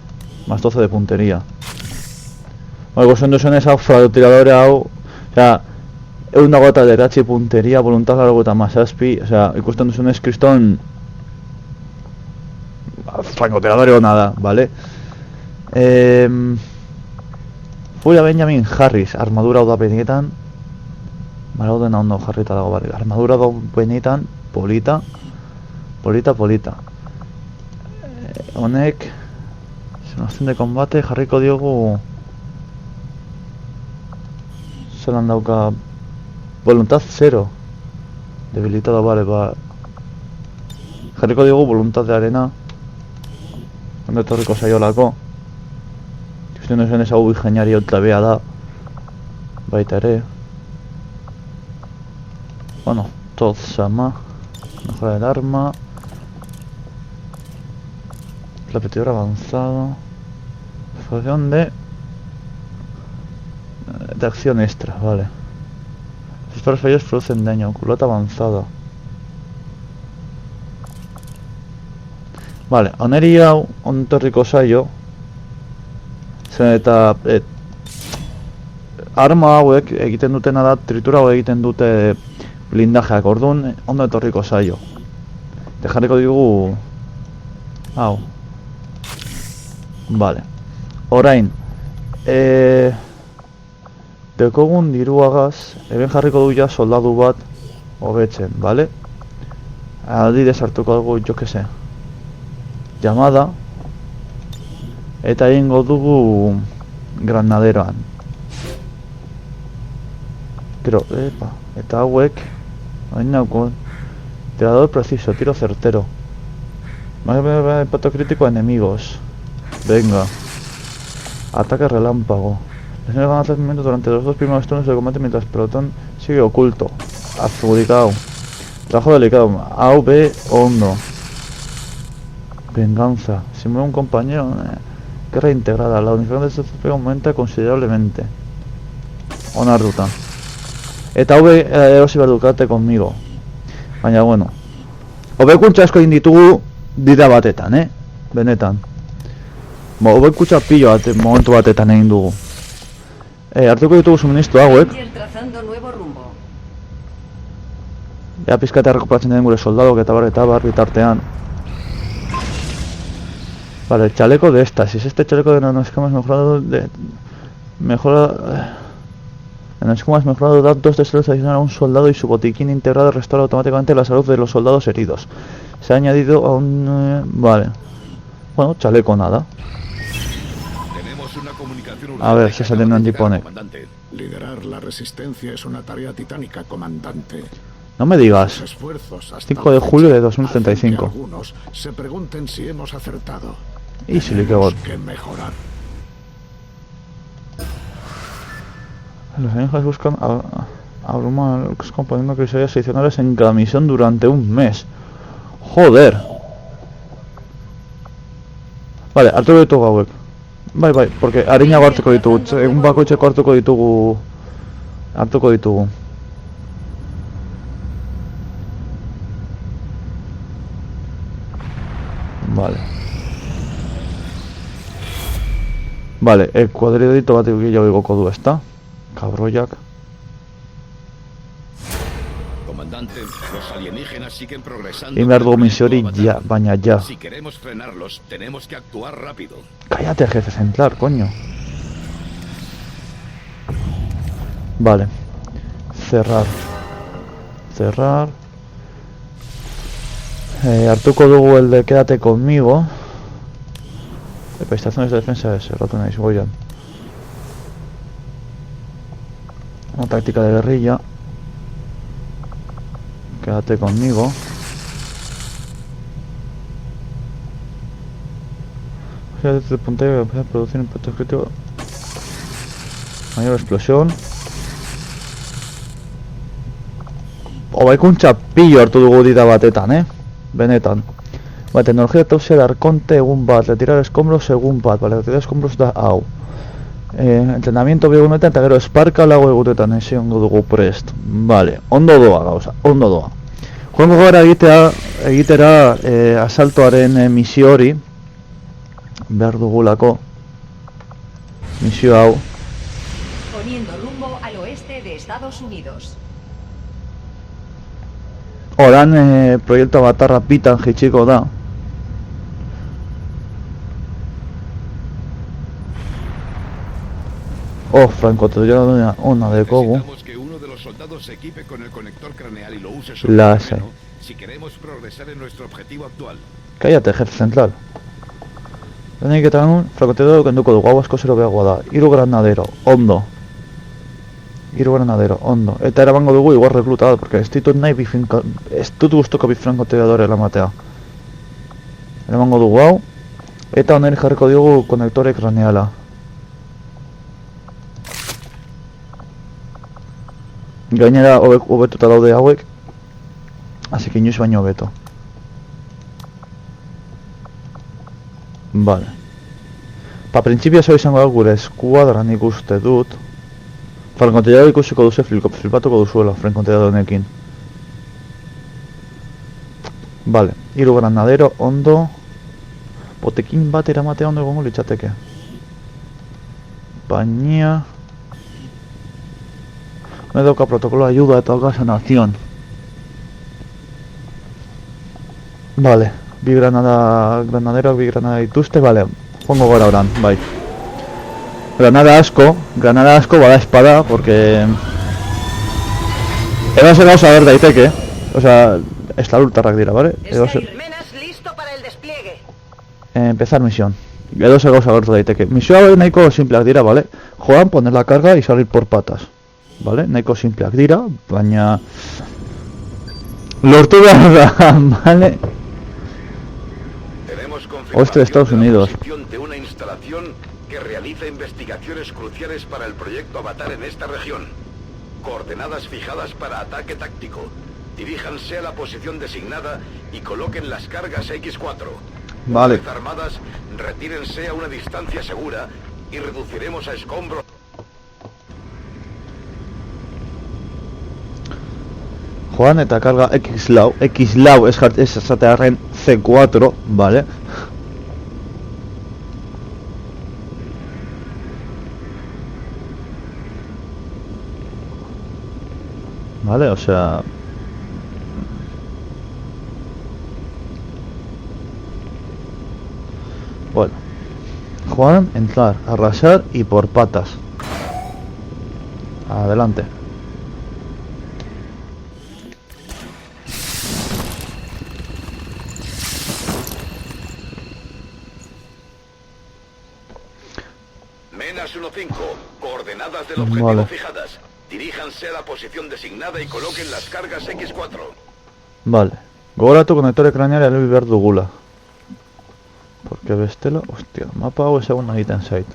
Más 12 de puntería. Bueno, pues en esa francotiradore hau, o sea, una gota de rachi puntería, voluntad largo eta mazazpi, o sea, ikusten duzunez kriston francotiradore hona da, vale? Furia Benjamin Harris, armadura hau da benetan, malauden ondo jarrita dago barri, armadura hau benetan, polita. Honek, simulación de combate, jarriko diogu, zelan dauka, voluntad 0, debilitado, vale, ba, jarriko diogu voluntad de arena, ondo etorriko saiolako, ikusten duzuen ez hau ingeniario tlabea da, baita ere, bueno, todo sama, mejora del arma, repetidor avanzado, función de acción extra, vale. Los disparos fallos producen daño, culota avanzada. Vale, oneri hau, ontorriko zaio. Zen eta arma hauek egiten dutena da, tritura hau egiten dute blindajeak, orduan ondo etorriko zaio. Jarriko digu hau. Vale. Orain dekogun diruagaz, eben jarriko du ja soldadu bat hobetzen, vale? Adibidez hartuko dugu, jo que se, llamada, eta egingo dugu granaderoan. Pero, eta hauek, hain nauko, tirador preciso, tiro certero. Impacto crítico a enemigos. Venga. Ataque relámpago. Los enemigos van a hacer movimientos durante los 2 primeros turnos de combate mientras pelotón sigue oculto. Adjudicado. Trabajo delicado. A, B, hondo. Venganza. Si muere un compañero, guerra integrada. La uniforme de este pega aumenta considerablemente. Una ruta. Eta V erosi behar dukate conmigo. Baina, bueno. Hobekuntza asko inditugu dira batetan, benetan. Hobekuntza pilo bat, momentu batetan egin dugu. Hartuko ditugu suministro hauek. Ea pizkatea rekuperatzen den gure soldadok eta bar bitartean. Vale, el chaleco de estasis. Este chaleco de nanoescamas mejorado de... Mejora... En el esquema has mejorado, da 2 de salud adicional a un soldado y su botiquín integrado restaura automáticamente la salud de los soldados heridos. Se ha añadido a un... vale. Bueno, chaleco nada. Tenemos una comunicación A ver si sale un antipone. Liderar la resistencia es una tarea titánica, comandante. No me digas. Los esfuerzos hasta 5 de la julio de fecha 2035. hacen que algunos se pregunten si hemos acertado. Y si le quedó. Tenemos que mejorar. Los alienígenas buscan abrumar componiendo criterios adicionales en cada misión durante un mes. Joder. Vale, hartuko ditugu hauek. Bai, porque arinago hartuko ditugu. Egun bakoitzeko hartuko ditugu. Hartuko ditugu. Vale, el cuadridito batik gehiago igoko du, ezta? Cabroiak. Comandante, los alienígenas siguen progresando. Y behar dugu misio hori ya, baina ya. Si queremos frenarlos, tenemos que actuar rápido. Cállate, jefe central, coño. Vale. Cerrar. Cerrar. Hartuko dugu el de quédate conmigo. Estaciones de defensa de ese rato naiz goian. Una táctica de guerrilla. Quédate conmigo. Desde el puntero que empieza a producir impactos críticos. Mayor explosión. Obaiko un txapillo hartu dugu dita batetan, benetan. Vale, tecnología de autopsia de arconte egun bat, retirar escombros egun bat, vale, retirar escombros da hau. Entrenamiento biogunetan eta gero esparka lago egutetan ezi ondo dugu prest. Vale, ondo doa gauza, ondo doa. Joango gara egitera asaltoaren misio hori. Behar dugulako misio hau. Poniendo rumbo al oeste de Estados Unidos. Oran proiektu batarra pitan jitsiko da. Oh, francotiradora ona dekogu. Necesitamos que uno de los soldados se equipe con el conector craneal y lo use La sobre sé. terreno si queremos progresar en nuestro objetivo actual. Cállate, jefe central. Lehenik eta nun, francotirador kenduko dugu, hau asko zero behagoa da. Hiru granadero, ondo. Hiru granadero, ondo. Eta erabango dugu igual rekluta, porque ez ditut nahi ez dut guztoko bi francotiradore lamatea. Erabango dugu hau. Eta oneri jarriko diogu konektore kraneala. Gainera hobetuta daude hauek. Así que inoiz baino hobeto. Vale. Printzipioz hau izango da gure eskuadra nik uste dut. Francotirador ikusiko duzu flipatuko duzuela francotirador honekin. Vale, hiru granadero ondo. Botekin bat eramatea ondo egongo litzateke. Baina me doka protocolo de ayuda eta oka sanación. Vale, bi granaderoak bi granada dituzte, vale. Pongo gara oran, bai. Granada asko bada espada, porque edozer gauza ber daiteke, o sea, estalurtarrak dira, vale? Menas listo para el despliegue. Empezar misión. Edozer gauza gertu daiteke. Misio hau nahiko simpleak dira, vale? Joan, poner la carga y salir por patas. Vale? Nahiko simpleak dira, baina lortu behar da, vale? Tenemos Oeste de Estados Unidos. confirmación de una instalación que realiza investigaciones cruciales para el proyecto Avatar en esta región. Coordenadas fijadas para ataque táctico. Diríjanse a la posición designada y coloquen las cargas X4. Vale. Fuerzas armadas, retírense a una distancia segura y reduciremos a escombros. Joan eta karga X-Lau ez esatearren C4, vale? Vale, o sea... Bueno. Juan, entrar, arrasar y por patas. Adelante. Menas 1-5, coordenadas del objetivo Vale. fijadas. Diríjanse a la posición designada y coloquen las cargas X4. Vale. Gogoratu konektore kraneara elebi behar dugula. Porque bestela, hostia, mapa hau ezagun egiten zait.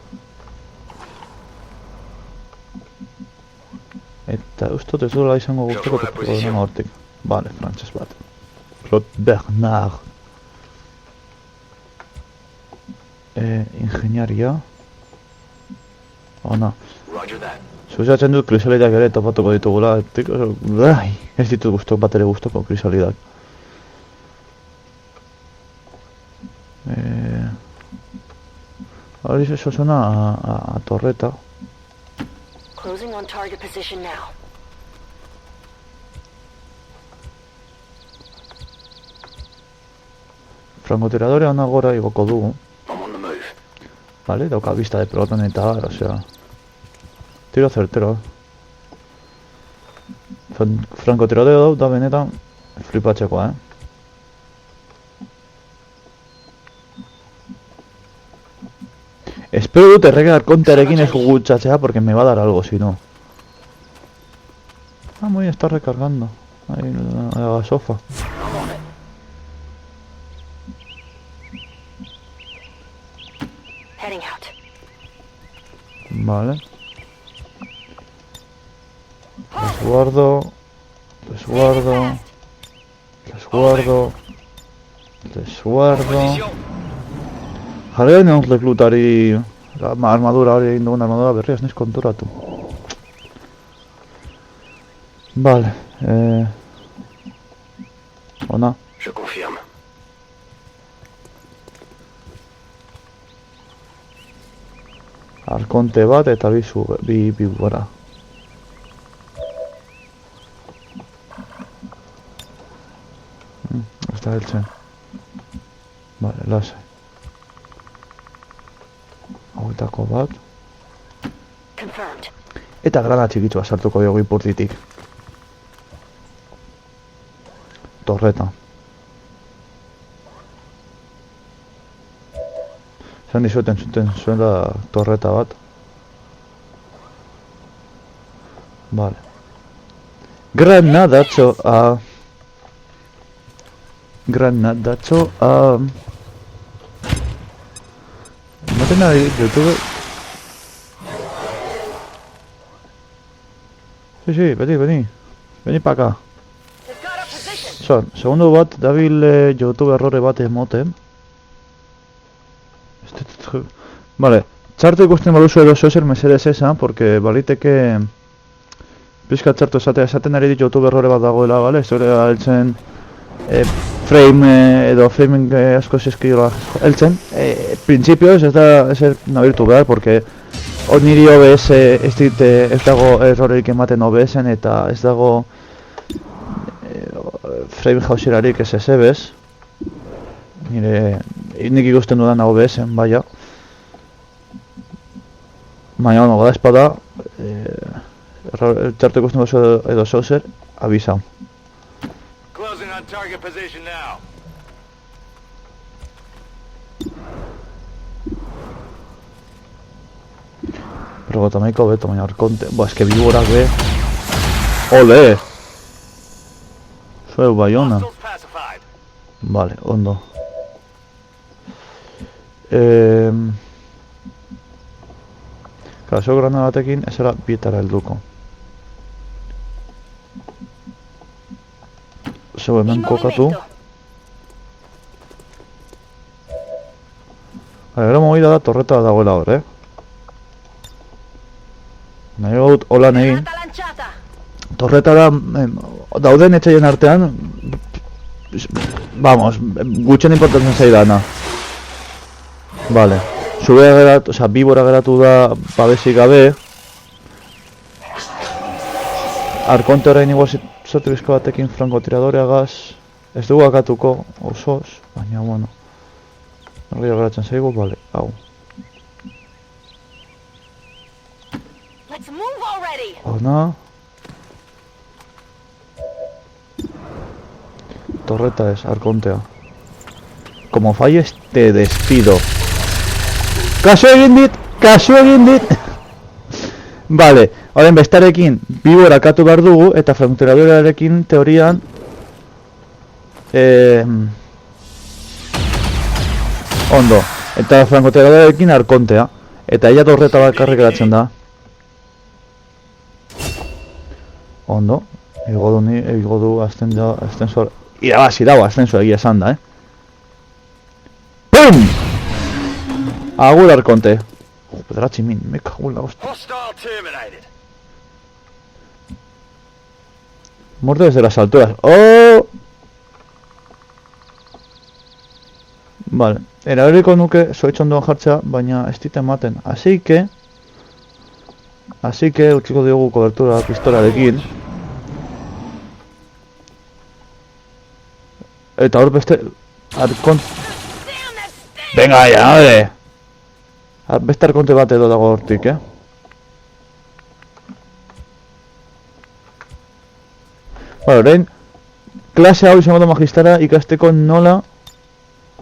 Eta ustot ez duela izango guzteko topiko dena hortik. Vale, frantses bat. Claude Bernard. Ingeniaria. Ona. Roger that. Zuzatzen dut krisalidak ere topatuko ditugula. Ez ditut guztok bat ere guztoko krisalidak. Ahora eso suena a torreta. Closing on target position now. Frankotiradore ona gora igoko dugu. I'm on the move. Vale, dauka vista de pelotón eta bar, osea. Tiro certero. Frankotiradore da benetan flipatzekoa, Espero dut errege arkontearekin ez gutxatzea porque me va a dar algo si no. Ah, muy bien, está recargando. Ahí la gasofa. Heading out. Vale. Resguardo. Resguardo. Resguardo. Resguardo. Jarri nahi reklutari armadura hori egin dugun armadura berria, ez naiz konturatu. Vale, ona. Je confirme. Arkonte bat eta bi gora. Ez da heltzen. Vale, lasai. Hauetako bat. Confirmed. Eta grana txikitua sartuko diogu ipurtitik. Torreta. Zan dizueten zuten zuela torreta bat. Vale. Granadatxo a... Granadatxo a... Ematen ari YouTube... Sí, vení. Vení pa acá. They've got our position. Son, segundo bat, dabil YouTube errore bat emoten. Vale, txartu ikusten baduzu edo zozer mesedez esan, porque baliteke... Pizka txartu esaten ari dit YouTube errore bat dagoela, vale? Ez dure heltzen... frame edo framing asko zizkiola heltzen. Printzipioz ez da ezer nabirtu behar, porque... Niri OBS ez dago errorerik ematen OBSen eta ez dago... frame jausirarik ez ezebez. Nik ikusten dudan OBSen, baina. Baina, ono, bada espada, txartu ikusten baduzu edo zozer, abisa. Closing on target position now. Progotamaiko beto, baina arkonte... Ba, eske bigorak be... Ole! Zueu Baiona. Hostiles pacified. Vale, ondo. Kaso grana batekin ezera bietara helduko. Zeu hemen kokatu. Vale, gero movida da torreta dagoela hor, Nahi gaut holan egin. Granata lanciata. Torreta da, dauden etxaien artean, vamos, gutxen importatzen zaidana. Vale, zubea geratu, oza, bibora geratu da babesik gabe. Arkonte orain igual sortu bizko batekin frankotiradoreagaz. Ez dugu akatuko osoz, baina bueno. Norria geratzen zaigu, bale, hau. Let's move already! Ona. Torreta es, arkontea. Como falles, te despido. Kasu egin dit! Kasu egin dit! Vale, orain bestarekin bibo erakatu behar dugu, eta frankotiradurarekin teorian ondo. Eta frankotiradurarekin arkontea. Eta ella torreta bakarrik geratzen da. Ondo. Ego du ascenso. Irabazi dago ascenso egia esan da, PUM! Agur arkonte. Pedratzi min, me cago en la hostia. Muerte desde las alturas. ¡Oh! Vale, erabiliko nuke zoitz ondoan jartzea, baina ez dit ematen. Así que utziko diogu kobertura pistolarekin. Eta hor beste Venga ya, madre. Beste arkonte bat edo dago hortik, Vale, orain klase hau izango da magistara ikasteko nola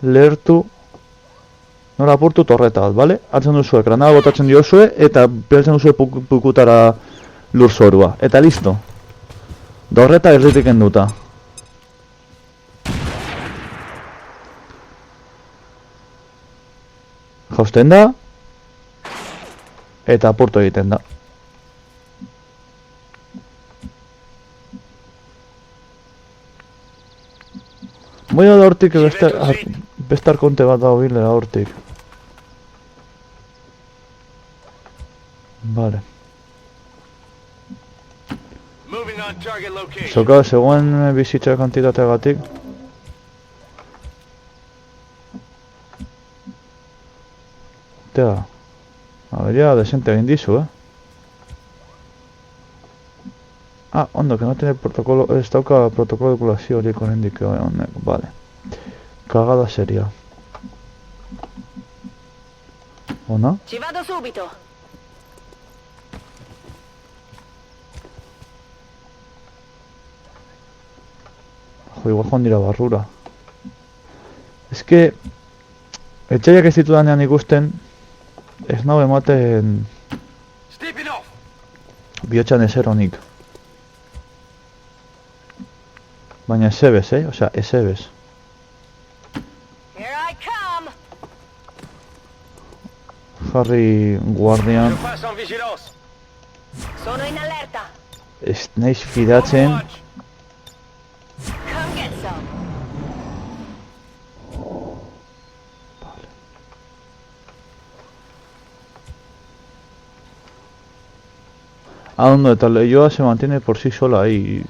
lehertu, nola apurtu torreta bat, bale? Hartzen duzue, granada botatzen diozue eta peltzen duzue pukutara lurzorua. Eta listo. Torreta erditik enduta. Jausten da eta apurtu egiten da. Moia da hortik beste arkonte bat dago bilera hortik. Vale. Soka, zegoen bizitza kantitateagatik. Tea, averia desente egin dizu, Ah, ondo, que no tiene protocolo, ez dauka protocolo de culazio horiek oraindik honek, vale. Cagada seria. Ona? Ci vado subito! Jo, igual joan dira barrura. Ez que etxaiak ez ditudanean ikusten ez nau ematen bihotxan ezeronik. Baina ezebez, osea, ezebez. Here I come! Jarri guardian. Sono in allerta! Ez naiz fidatzen. Come get some! Ah, ondo, eta leioa se mantiene por sí sola ahí.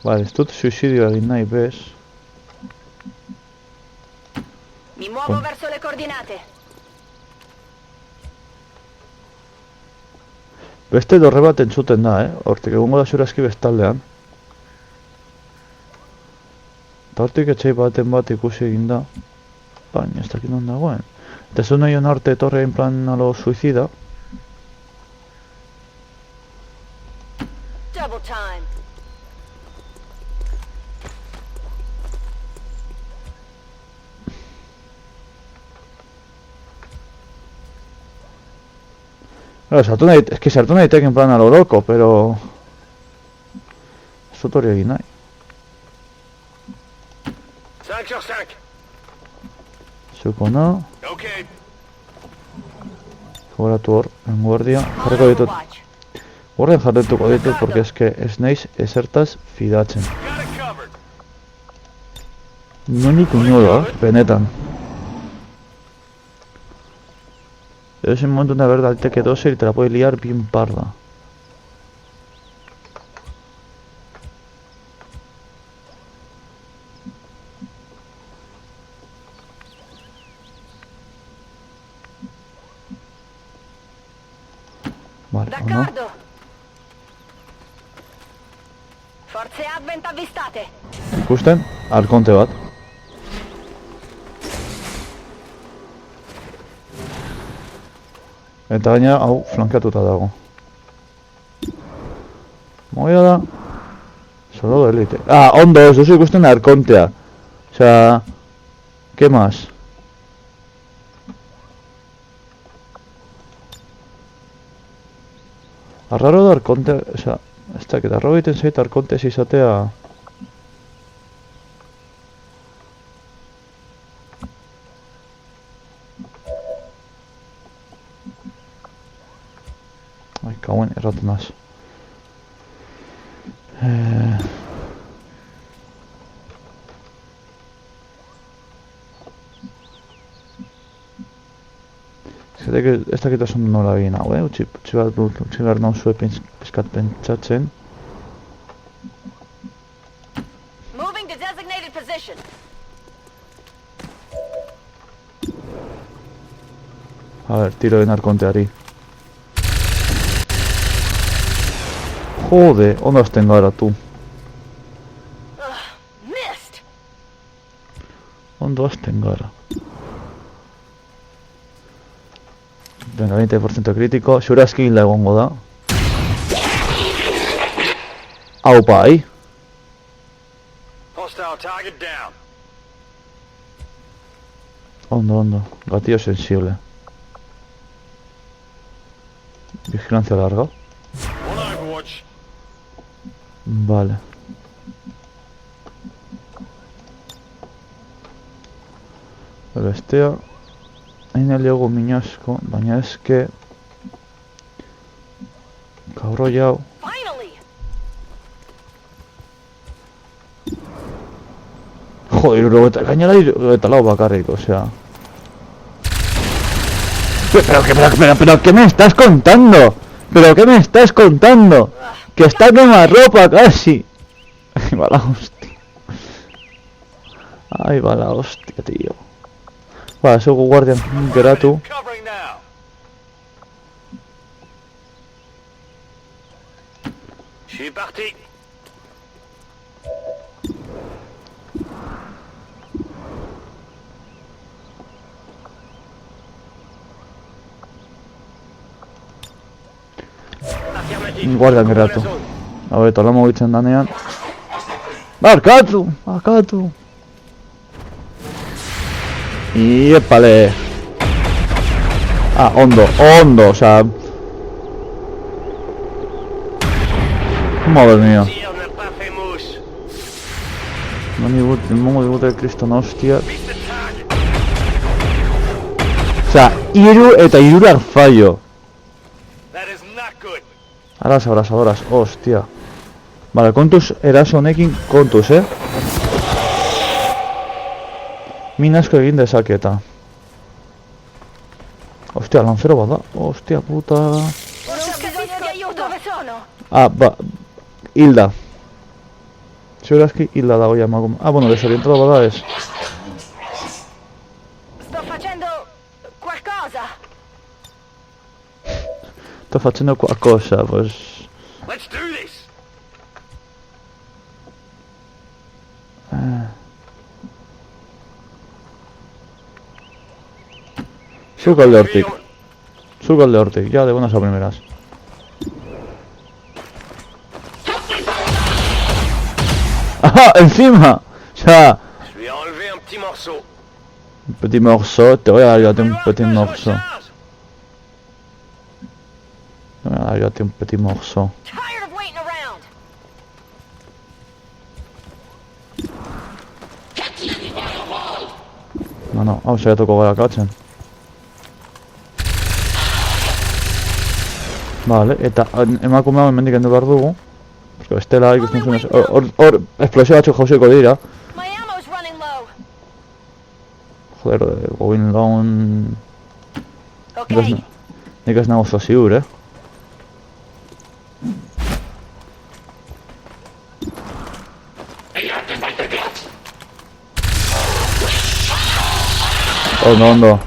Vale, ez dut suicidio egin nahi, bez? Mi muovo verso le coordinate! Beste dorre bat entzuten da, Hortik egongo da zure aski bestaldean. Eta hortik etxai baten bat ikusi egin da. Baina ez dakit non dagoen. Eta ez du nahi arte etorri en plan a lo suicida. Double time! Claro, es que sartu nahi teken en plan a lo loco, pero ez dut hori egin nahi. 5 sur 5. Zuko na, Okay. jogoratu hor, en guardia, jarriko ditut. Watch. Guardia jarretuko ditut, porque es que ez naiz ezertaz fidatzen. Got it covered. Nonik inola, benetan. Edo ese momento una verdad te quedó y te la puede liar bien parda. Vale, o no. D'accordo! Forze Advent avvistate! Ikusten, arkonte bat. Eta gaina, hau, flankeatuta dago. Moia da... Soldado de elite. Ah, ondo, ez duzu ikusten arkontea. Osea... ¿Qué más? Arraro da arkontea... Osea... Ez dakit, arro egiten zait arkontea ez izatea... Ai, kauen, erraten naz. Ez dakitasun nola egin hau, utzi behar nauzue pizkat pentsatzen. Moving to designated position. A ver, tiro de narkonteari. Jode, ondo azten gara, tu. Missed. Ondo azten gara. Venga, 20% kritiko, xurazki hilda egongo da. Hau bai. Hostile target down. Ondo, gatillo sensible. Vigilancia larga. On Overwatch. Vale. Bestea hain aliogu minasko, baina eske gaur jau Finally. joder, gainera eta lau bakarrik, osea. Pero ¿qué me estás contando? ¿Pero qué me estás contando? Que está quemarropa casi. Ahí va la hostia. Ahí va la hostia, tío. Va, zugu guardian geratu. Covering now. Je suis parti. Guardian geratu. Hau eta la mugitzen danean. Barkatu! Iepale! Ah, ondo, osea... Madre mía. Tir ne pas fait mouche. El mongo dibute de kriston hostia. Miss the target. Osea, hiru eta hirurak fallo. That is not good. Alas abrasadoras, hostia. Vale, kontuz eraso honekin kontuz, Min asko egin dezaketa. Hostia, lancero bada. Hostia puta. Non capisco di aiuto. Dove sono? Ah, ba... Hilda. Segurazki hilda dago ja emakume. Ah, bueno, desorientado bada ez. Sto facendo qualcosa. Sto facendo qualcosa, pues... Let's do this. Zuk alde hortik, ya de buenas a primeras. ¡Ah! ¡Encima! O sea... Je lui ai enlevé un petit morceau. Un petit morceau, te voy a dar yo a ti un petit morceau. Te voy a dar yo a ti un petit morceau. Tired of waiting around. No, hau saiatuko gara katzen. Vale, eta emakume hau hemendik kendu behar dugu. Porque bestela ikusten zunez, hor esplosio batzuk jauziko dira. My ammo's running low. Joder, going down... Okay. Nik ez nago ziur, Ondo.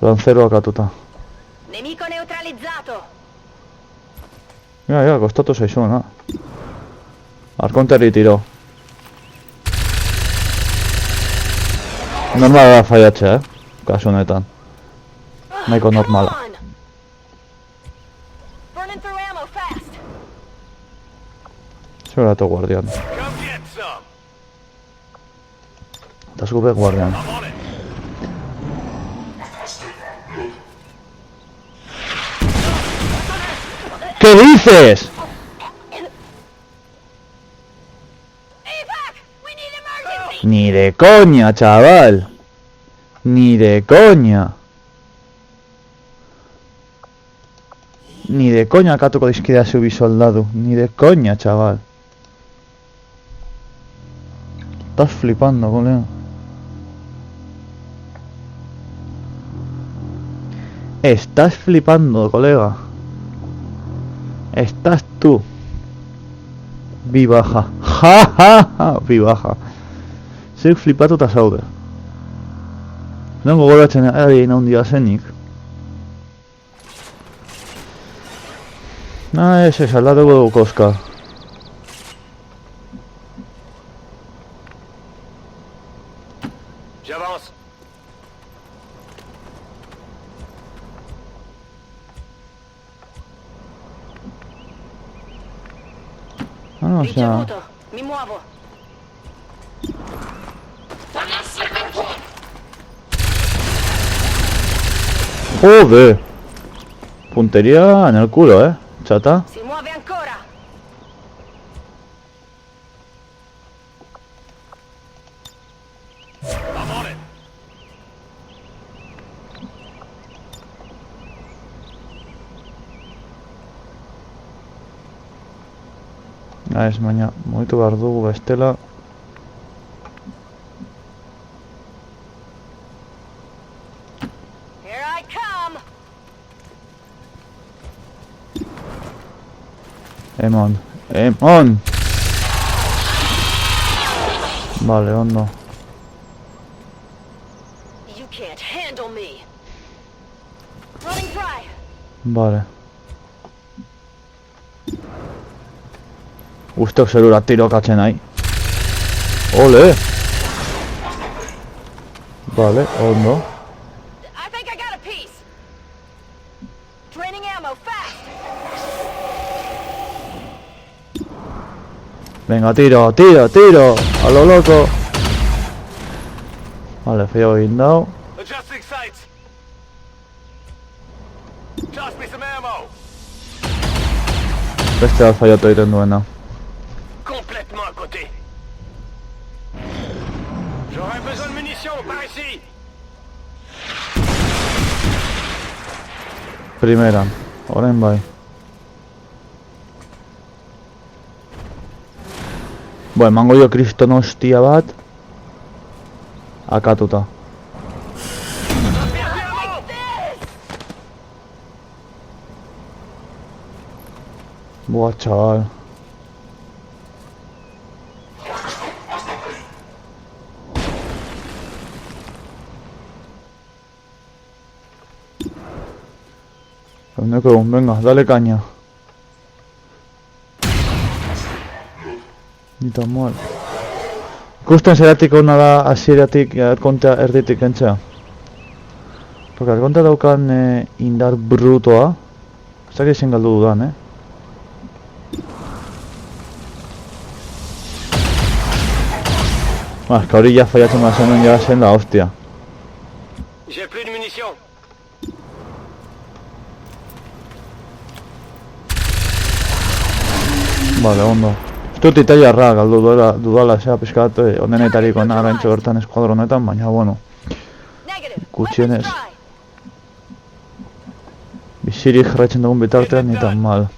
Lanceroak atuta. Nemico neutralizzato. Ja, kostatu zaizuna. Arkonteri tiro. Normala da faiatzea, kasu honetan. nahiko normala. Come on! Burning through ammo fast. Zeratu guardian. Come get some. Eta zube guardian. I'm on it. ¿Qué dices? Evac! We need emergency! Ni de coña, chaval. Ni de coña. Ni de coña akatuko dizkidea zubi soldadu. Ni de coña, chaval. Estás flipando, colega. Estás flipando, colega. Estás tú. Bi baja. Ja, ja, ja. Bi baja. Zeuk flipatuta zaude. Non gogoratzen ari handia zenik. Ez aldatuko dugu koska. J'avance. No, Ricevuto. Mi muovo. Joder. Puntería en el culo, chata. Si muove ancora. I'm on it. Ez, baina, mugitu behar dugu bestela. Here I come. Emon. Emon! Vale, ondo. You can't handle me. Running dry. Vale. Usteok zerura tirokatzen nahi. Ole! Vale, ondo. I think I got a piece. Draining ammo fast. Venga, tiro, tiro, tiro. A lo loco. Vale, feo guindao. Adjusting sights. Toss me some ammo. Beste bat faiatu egiten duena. Complètement à côté. J'aurais besoin de munitions par ici. Primeran. Orain bai. Emango dio kriston hostia bat. Akatuta. Buah, chaval. Venga, dale caña. Ni tan mal. Ikusten zeratik hona da hasieratik arkontea erditik entzea. Porque arkontea daukan indar brutoa. Ez dakit ezin galdu dudan, Es que hori ya fallatzen bat zenuen ja zen la hostia. J'ai plus de munitions. Vale, ondo. Ez dut italiarra galdu dudala zea pixkat onenetariko nagantxo bertan eskuadronetan, baina bueno. Negative. Gutxienez. Weapons dry. Bizirik jarraitzen dugun bitartean ni tan mal.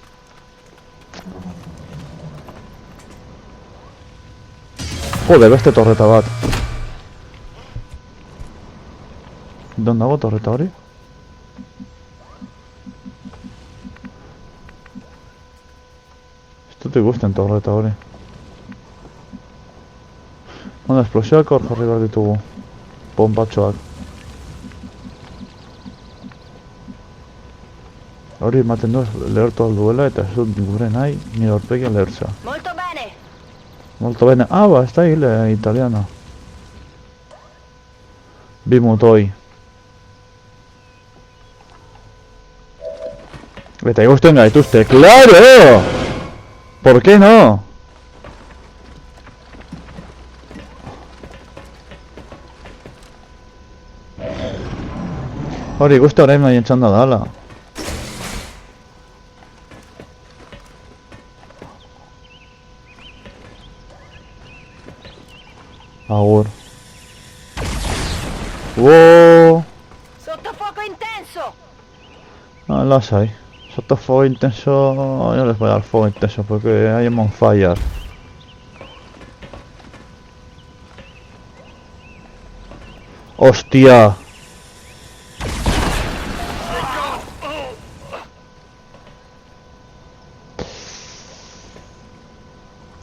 Jode, beste torreta bat. Don dago torreta hori? Ez dut ikusten torreta hori. Onda, esplosioak hor jarri behar ditugu. Pompatxoak. Hori ematen du lehertu alduela eta ez dut gure nahi nire horpegia lehertzea. Molto bene. Molto bene. Ah, ba, ez da hile italiana. Bi mutoi. Me traigo usted en gaituzte. ¡Claro! ¿Por qué no? Hori gusta orain nahi entxanda dala. Agur. ¡Wow! Sottofuoco intenso! Ah, las hay. Sotto fuego intenso. Yo les voy a dar fuego intenso porque hay un on fire. ¡Hostia!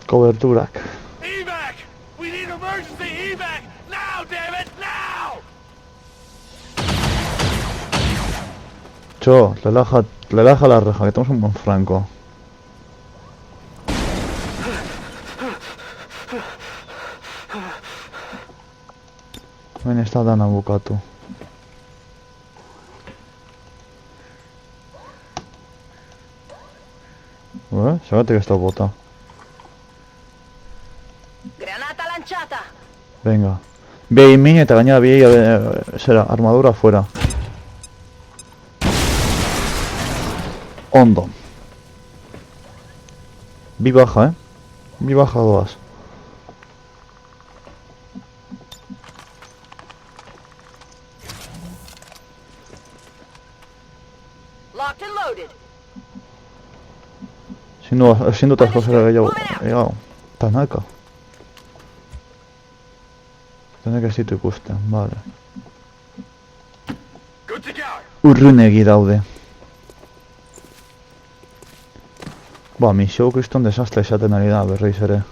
Cobertura. Evac! We need emergency evac! Now, damn it, now! Cho, relaja la reja, que tenemos un buen franco. Ven, está Dana Bukatu. Sácate que está bota. Granata lanciata! Venga. Ve y mini, te gaña bien será armadura afuera. Hondo. Vi baja, Vi baja 2. Locked and loaded! Siendo otras cosas que yo llegado. Tanaka. Tanaka sí te gusta, vale. Good to go! Urrunegi daude. Ba, misio kriston desastre esaten ari da, berriz ere.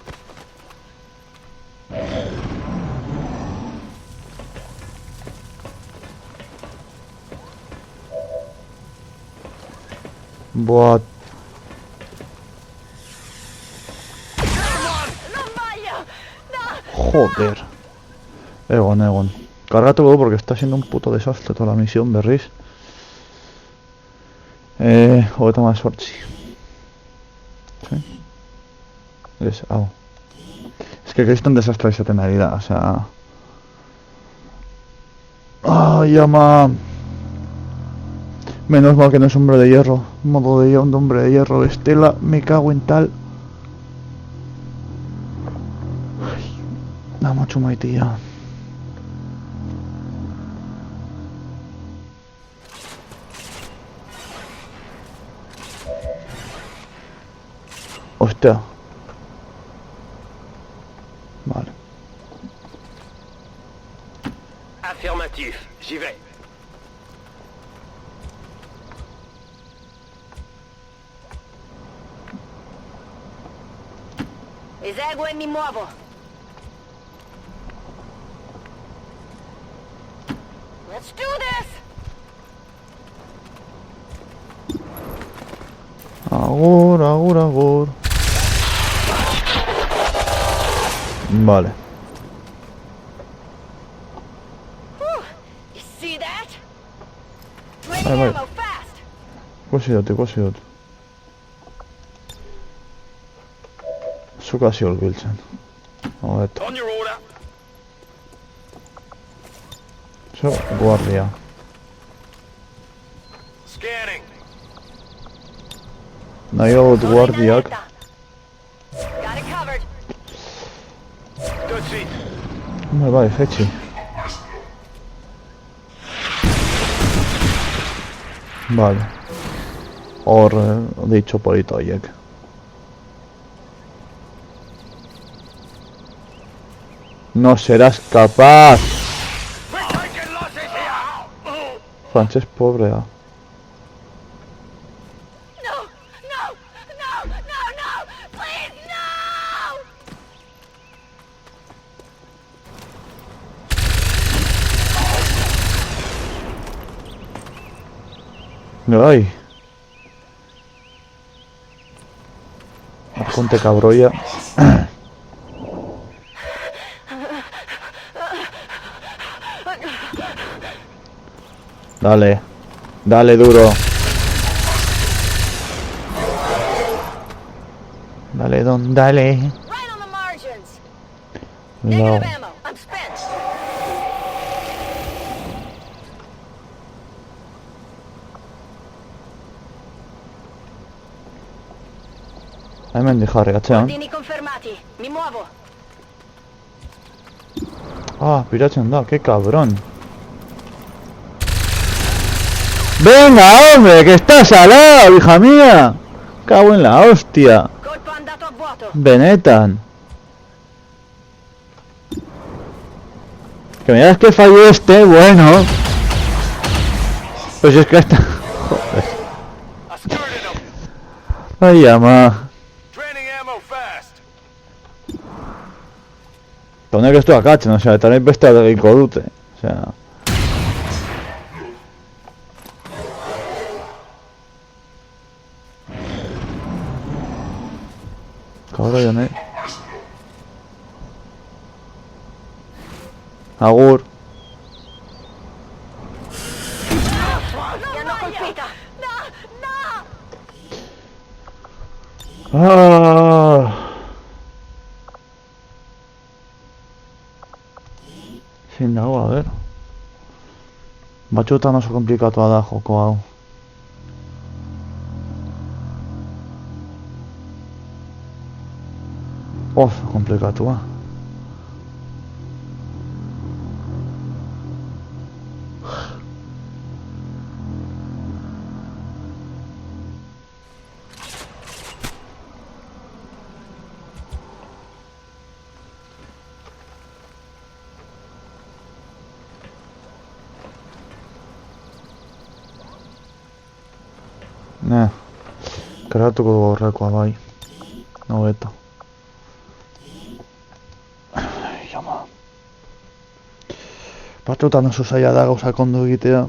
Boa. Joder. Egon. Cargatu dugu porque está siendo un puto desastre toda la misión, berriz. Hogeita más sortzi. ¿Sí? Es que es un desastre esa tenaridad, o sea... llama... Menos mal que no es hombre de hierro. Modo de un hombre de hierro. Estela, me cago en tal. La macho maitía. Hostia. Vale. Affirmatif, j'y vais. Eseguo e mi muovo! Let's do this! Agur. Vale. You see that? Vale. Ammo fast! Kusidot. Su casi olbiltzen. Hobeto. On your order. Su guardia. Scanning. Nahi dut guardiak. Got it covered! Good seat. Bai, fetxi. Vale. Hor, deitxo polito horiek. No serás capaz. We're taking losses here! Francés pobrea. No! Please, no! Ai. Arconte cabrolla. Dale duro. Dale, Don, dale. Right on the margins. No. Negative ammo. I'm spent. Hemen di jarri, atzean. Ordini confermati. Mi muovo. Ah, piratzen da, qué cabrón. ¡Venga, hombre, que estás al lado, hija mía! Cago en la hostia. Colpo andato a vuoto. Benetan. Que me digas que falló este, bueno. Pues es que hasta... Joder. I skirted him. Ay, ama. Draining ammo fast. Tone que esto acachen, o sea, tenéis bestia de Icodute. O sea... Cabrón, Agur. Mi hanno colpita. No, no. Ah. Zein dago, a ber. Batzuetan oso komplikatua da joko hau. Oso komplikatua. Ne, kreatuko dugu horrekoa bai. Hobeto. Jama. Batzutan oso zaila da gauzak ondo egitea.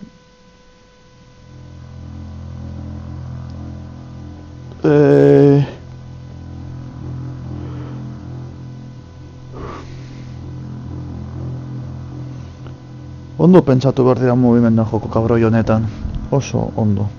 Ondo pentsatu behar dira mugimenduan joko kabroi honetan. Oso ondo.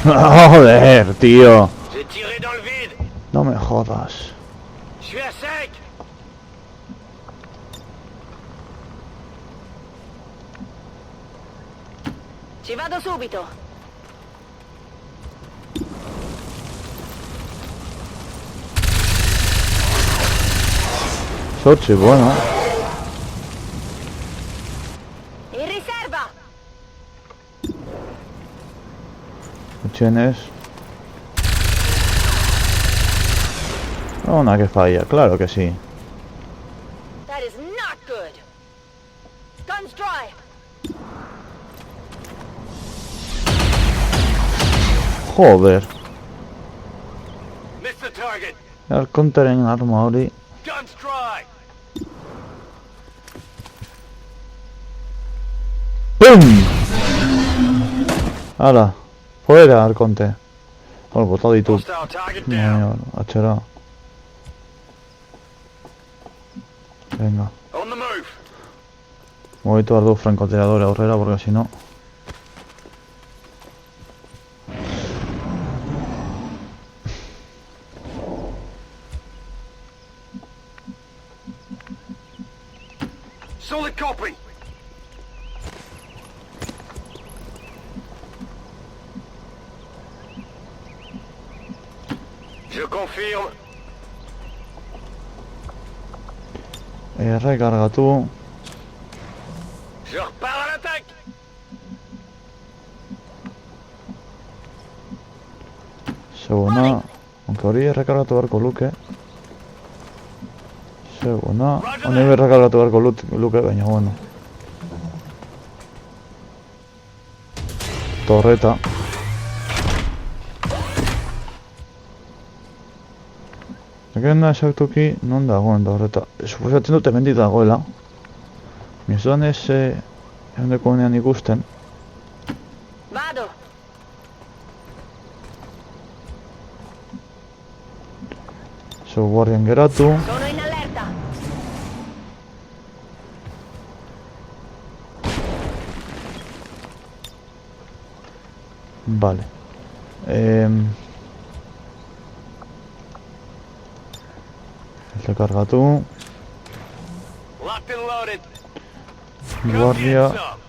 Joder, tío. J'ai tiré dans le vide. No me jodas. Je suis à sec. Ci vado subito. Sochi, bueno. In riserva. ¿Tienes? Una que falla, claro que sí. That is not good. Guns dry. Joder. Missed the target. El counter en arma hori. Guns dry. ¡Pum! Hala. Fuera el conte. Bueno, botado y tú. Hostile target down. No, atxera. Venga. On the move. Movitu behar du frankotiradore aurrera, porque si no... Solid copy. Je confirme. Rekargatu. Je repars à l'attaque. Seguna. Aunque hori errekargatu beharko luke. Seguna. Honi errekargatu beharko luke, baina bueno. Torreta. Eken da esaktuki non dagoen torreta. Suposatzen dut hemendik dagoela. Mizuan ez egun ikusten. Zu guardian geratu. Sono in allerta. Vale. Rekargatu. Locked and loaded. Guardia. Get some.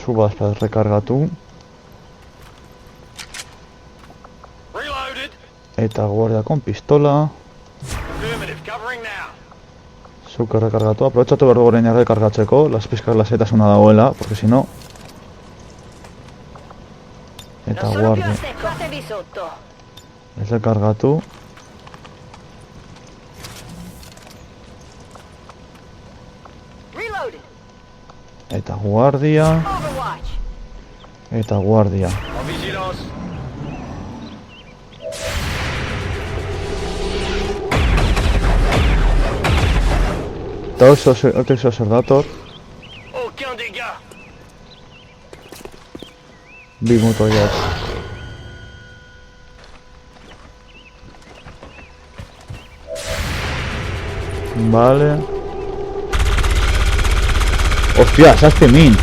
Subasta rekargatu. Reloaded. Eta guardia con pistola. Affirmative. Covering now. Zuke rekargatu. Aprobetxatu behar dugu rekargatzeko. Las pizkar lasetasuna dagoela, porque si no... Eta Non sono più a guardia. secco. Fatevi sotto. Ez rekargatu. Reloaded. Eta guardia. Overwatch. Eta guardia. A vigilance. Eta oso soldator. Aucun dégât. Bi motoiak. Vale. Hostia, zazte min.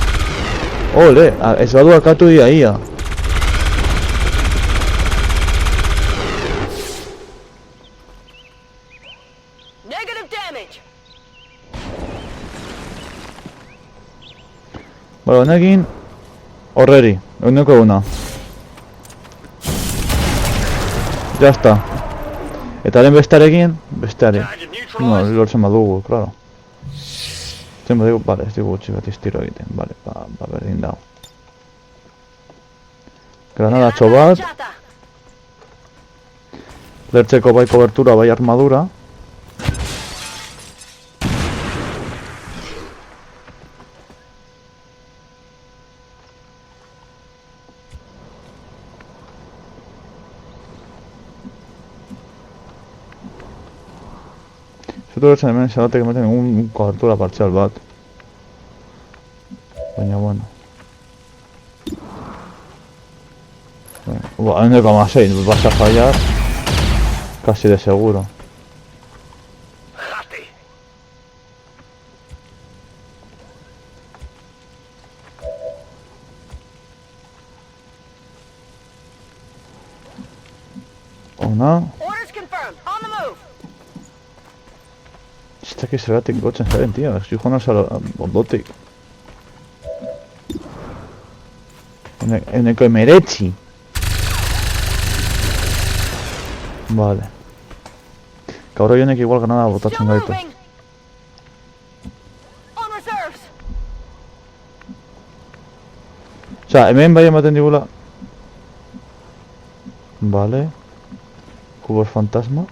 Ole, ez badu akatu ia. Negative damage. Bale, honekin horreri, eguneko eguna. Jazta. Eta lehen bestearekin, besteari. Target No, neutralized. lortzen badugu, claro. Zen badigu, bale, ez digu gutxi bat iztiro egiten, bale, berdin dago. Granadatxo bat, Lanciata. lertzeko bai kobertura, bai armadura. Zutu gertzen hemen zabatek ematen un kobertura partzial bat. Baina, bueno. Eneko amasei, vas a fallar. Casi de seguro. Jate. Ona. Orders confirmed. On the move. Ez dakit zergatik gotzen zaren, tio. Ez joan alzalo ondotik. Eneko emeretzi. Vale. Gaur honek igual granada botatzen Still gaitu. moving. On reserves. Osea, hemen bai ematen digula. Vale. Cubos fantasma.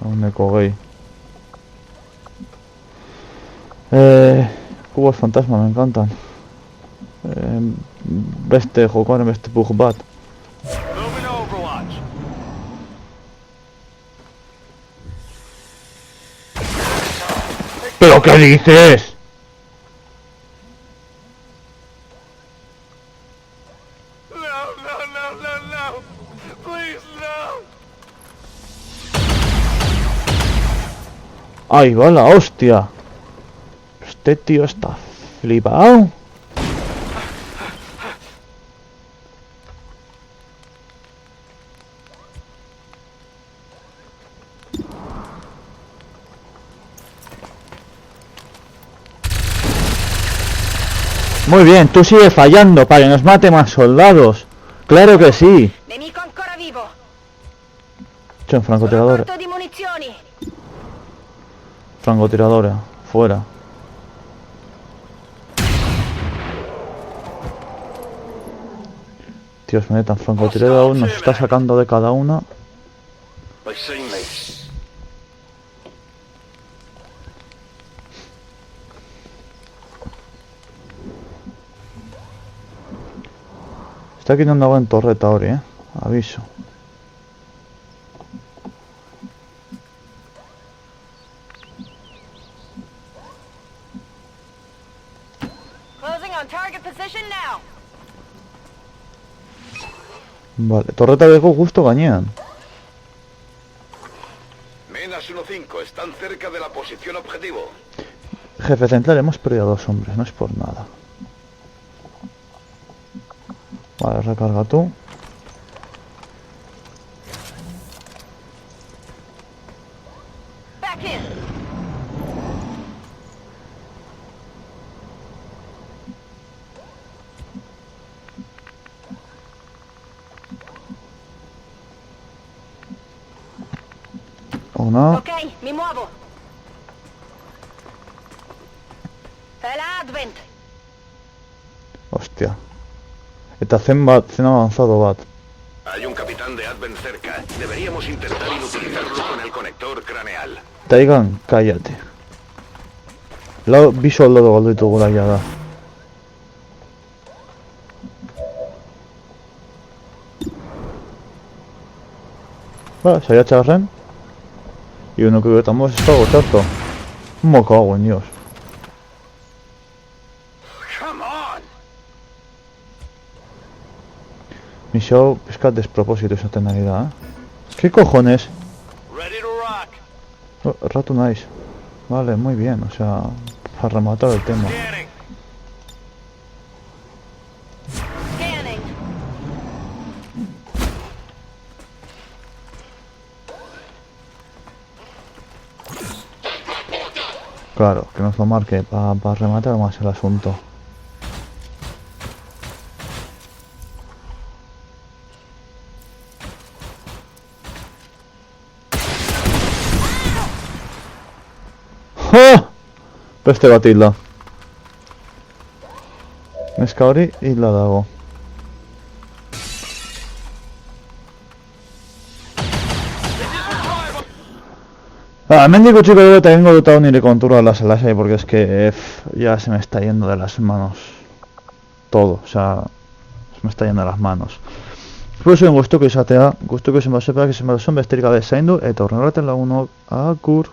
Uneko gehi. Cubos fantasma, me encantan. Beste jokoaren beste bug bat. Moving to Overwatch. ¿Pero qué dices? No. Please, no. ¡Ahí va la hostia! Este tío está flipado. Muy bien, tú sigue fallando para que nos mate más soldados. Claro que sí. Nemico ancora vivo. C'è un Sono francotirador. corto di munizioni. Francotiradora, fuera. Dios, me tan francotirador, nos está sacando de cada una. They see me. Está quitando agua en torreta ahora, aviso. Closing on target position now. Vale, torreta de justo gainean. Menas 1-5, están cerca de la posición objetivo. Jefe central, hemos perdido a 2 hombres, no es por nada. Vale, recarga tú. Back in. Una. Ok, mi muovo. Fela Advent. Hostia. Eta zen avanzado bat. Hay un capitán de Advent cerca. Deberíamos intentar inutilizarlo con el conector craneal. Taigan, cállate. Bi soldado galdu ditugula ja da. Ba, saiatxarren. Y uno que estamos estado chato. Me cago en Dios. Come on. Mi show pesca despropósito esa tenalidad, ¿Qué cojones? Ready to rock. Oh, rato nice. Vale, muy bien, o sea, para rematar el tema. Scanning. Scanning. Claro, que nos lo marque para rematar más el asunto. ¡Oh! Beste bat hilda. Neska hori hilda dago. Hemen dikutsiko dugu eta egingo dut hau nire kontura lasai, porque es que ya se me está yendo de las manos todo, o sea, se me está yendo de las manos. Espero zuen gustuko izatea, gustuko izan basepak izan baduzen besterik gabe zaindu, eta horren horretan lagunok, akur.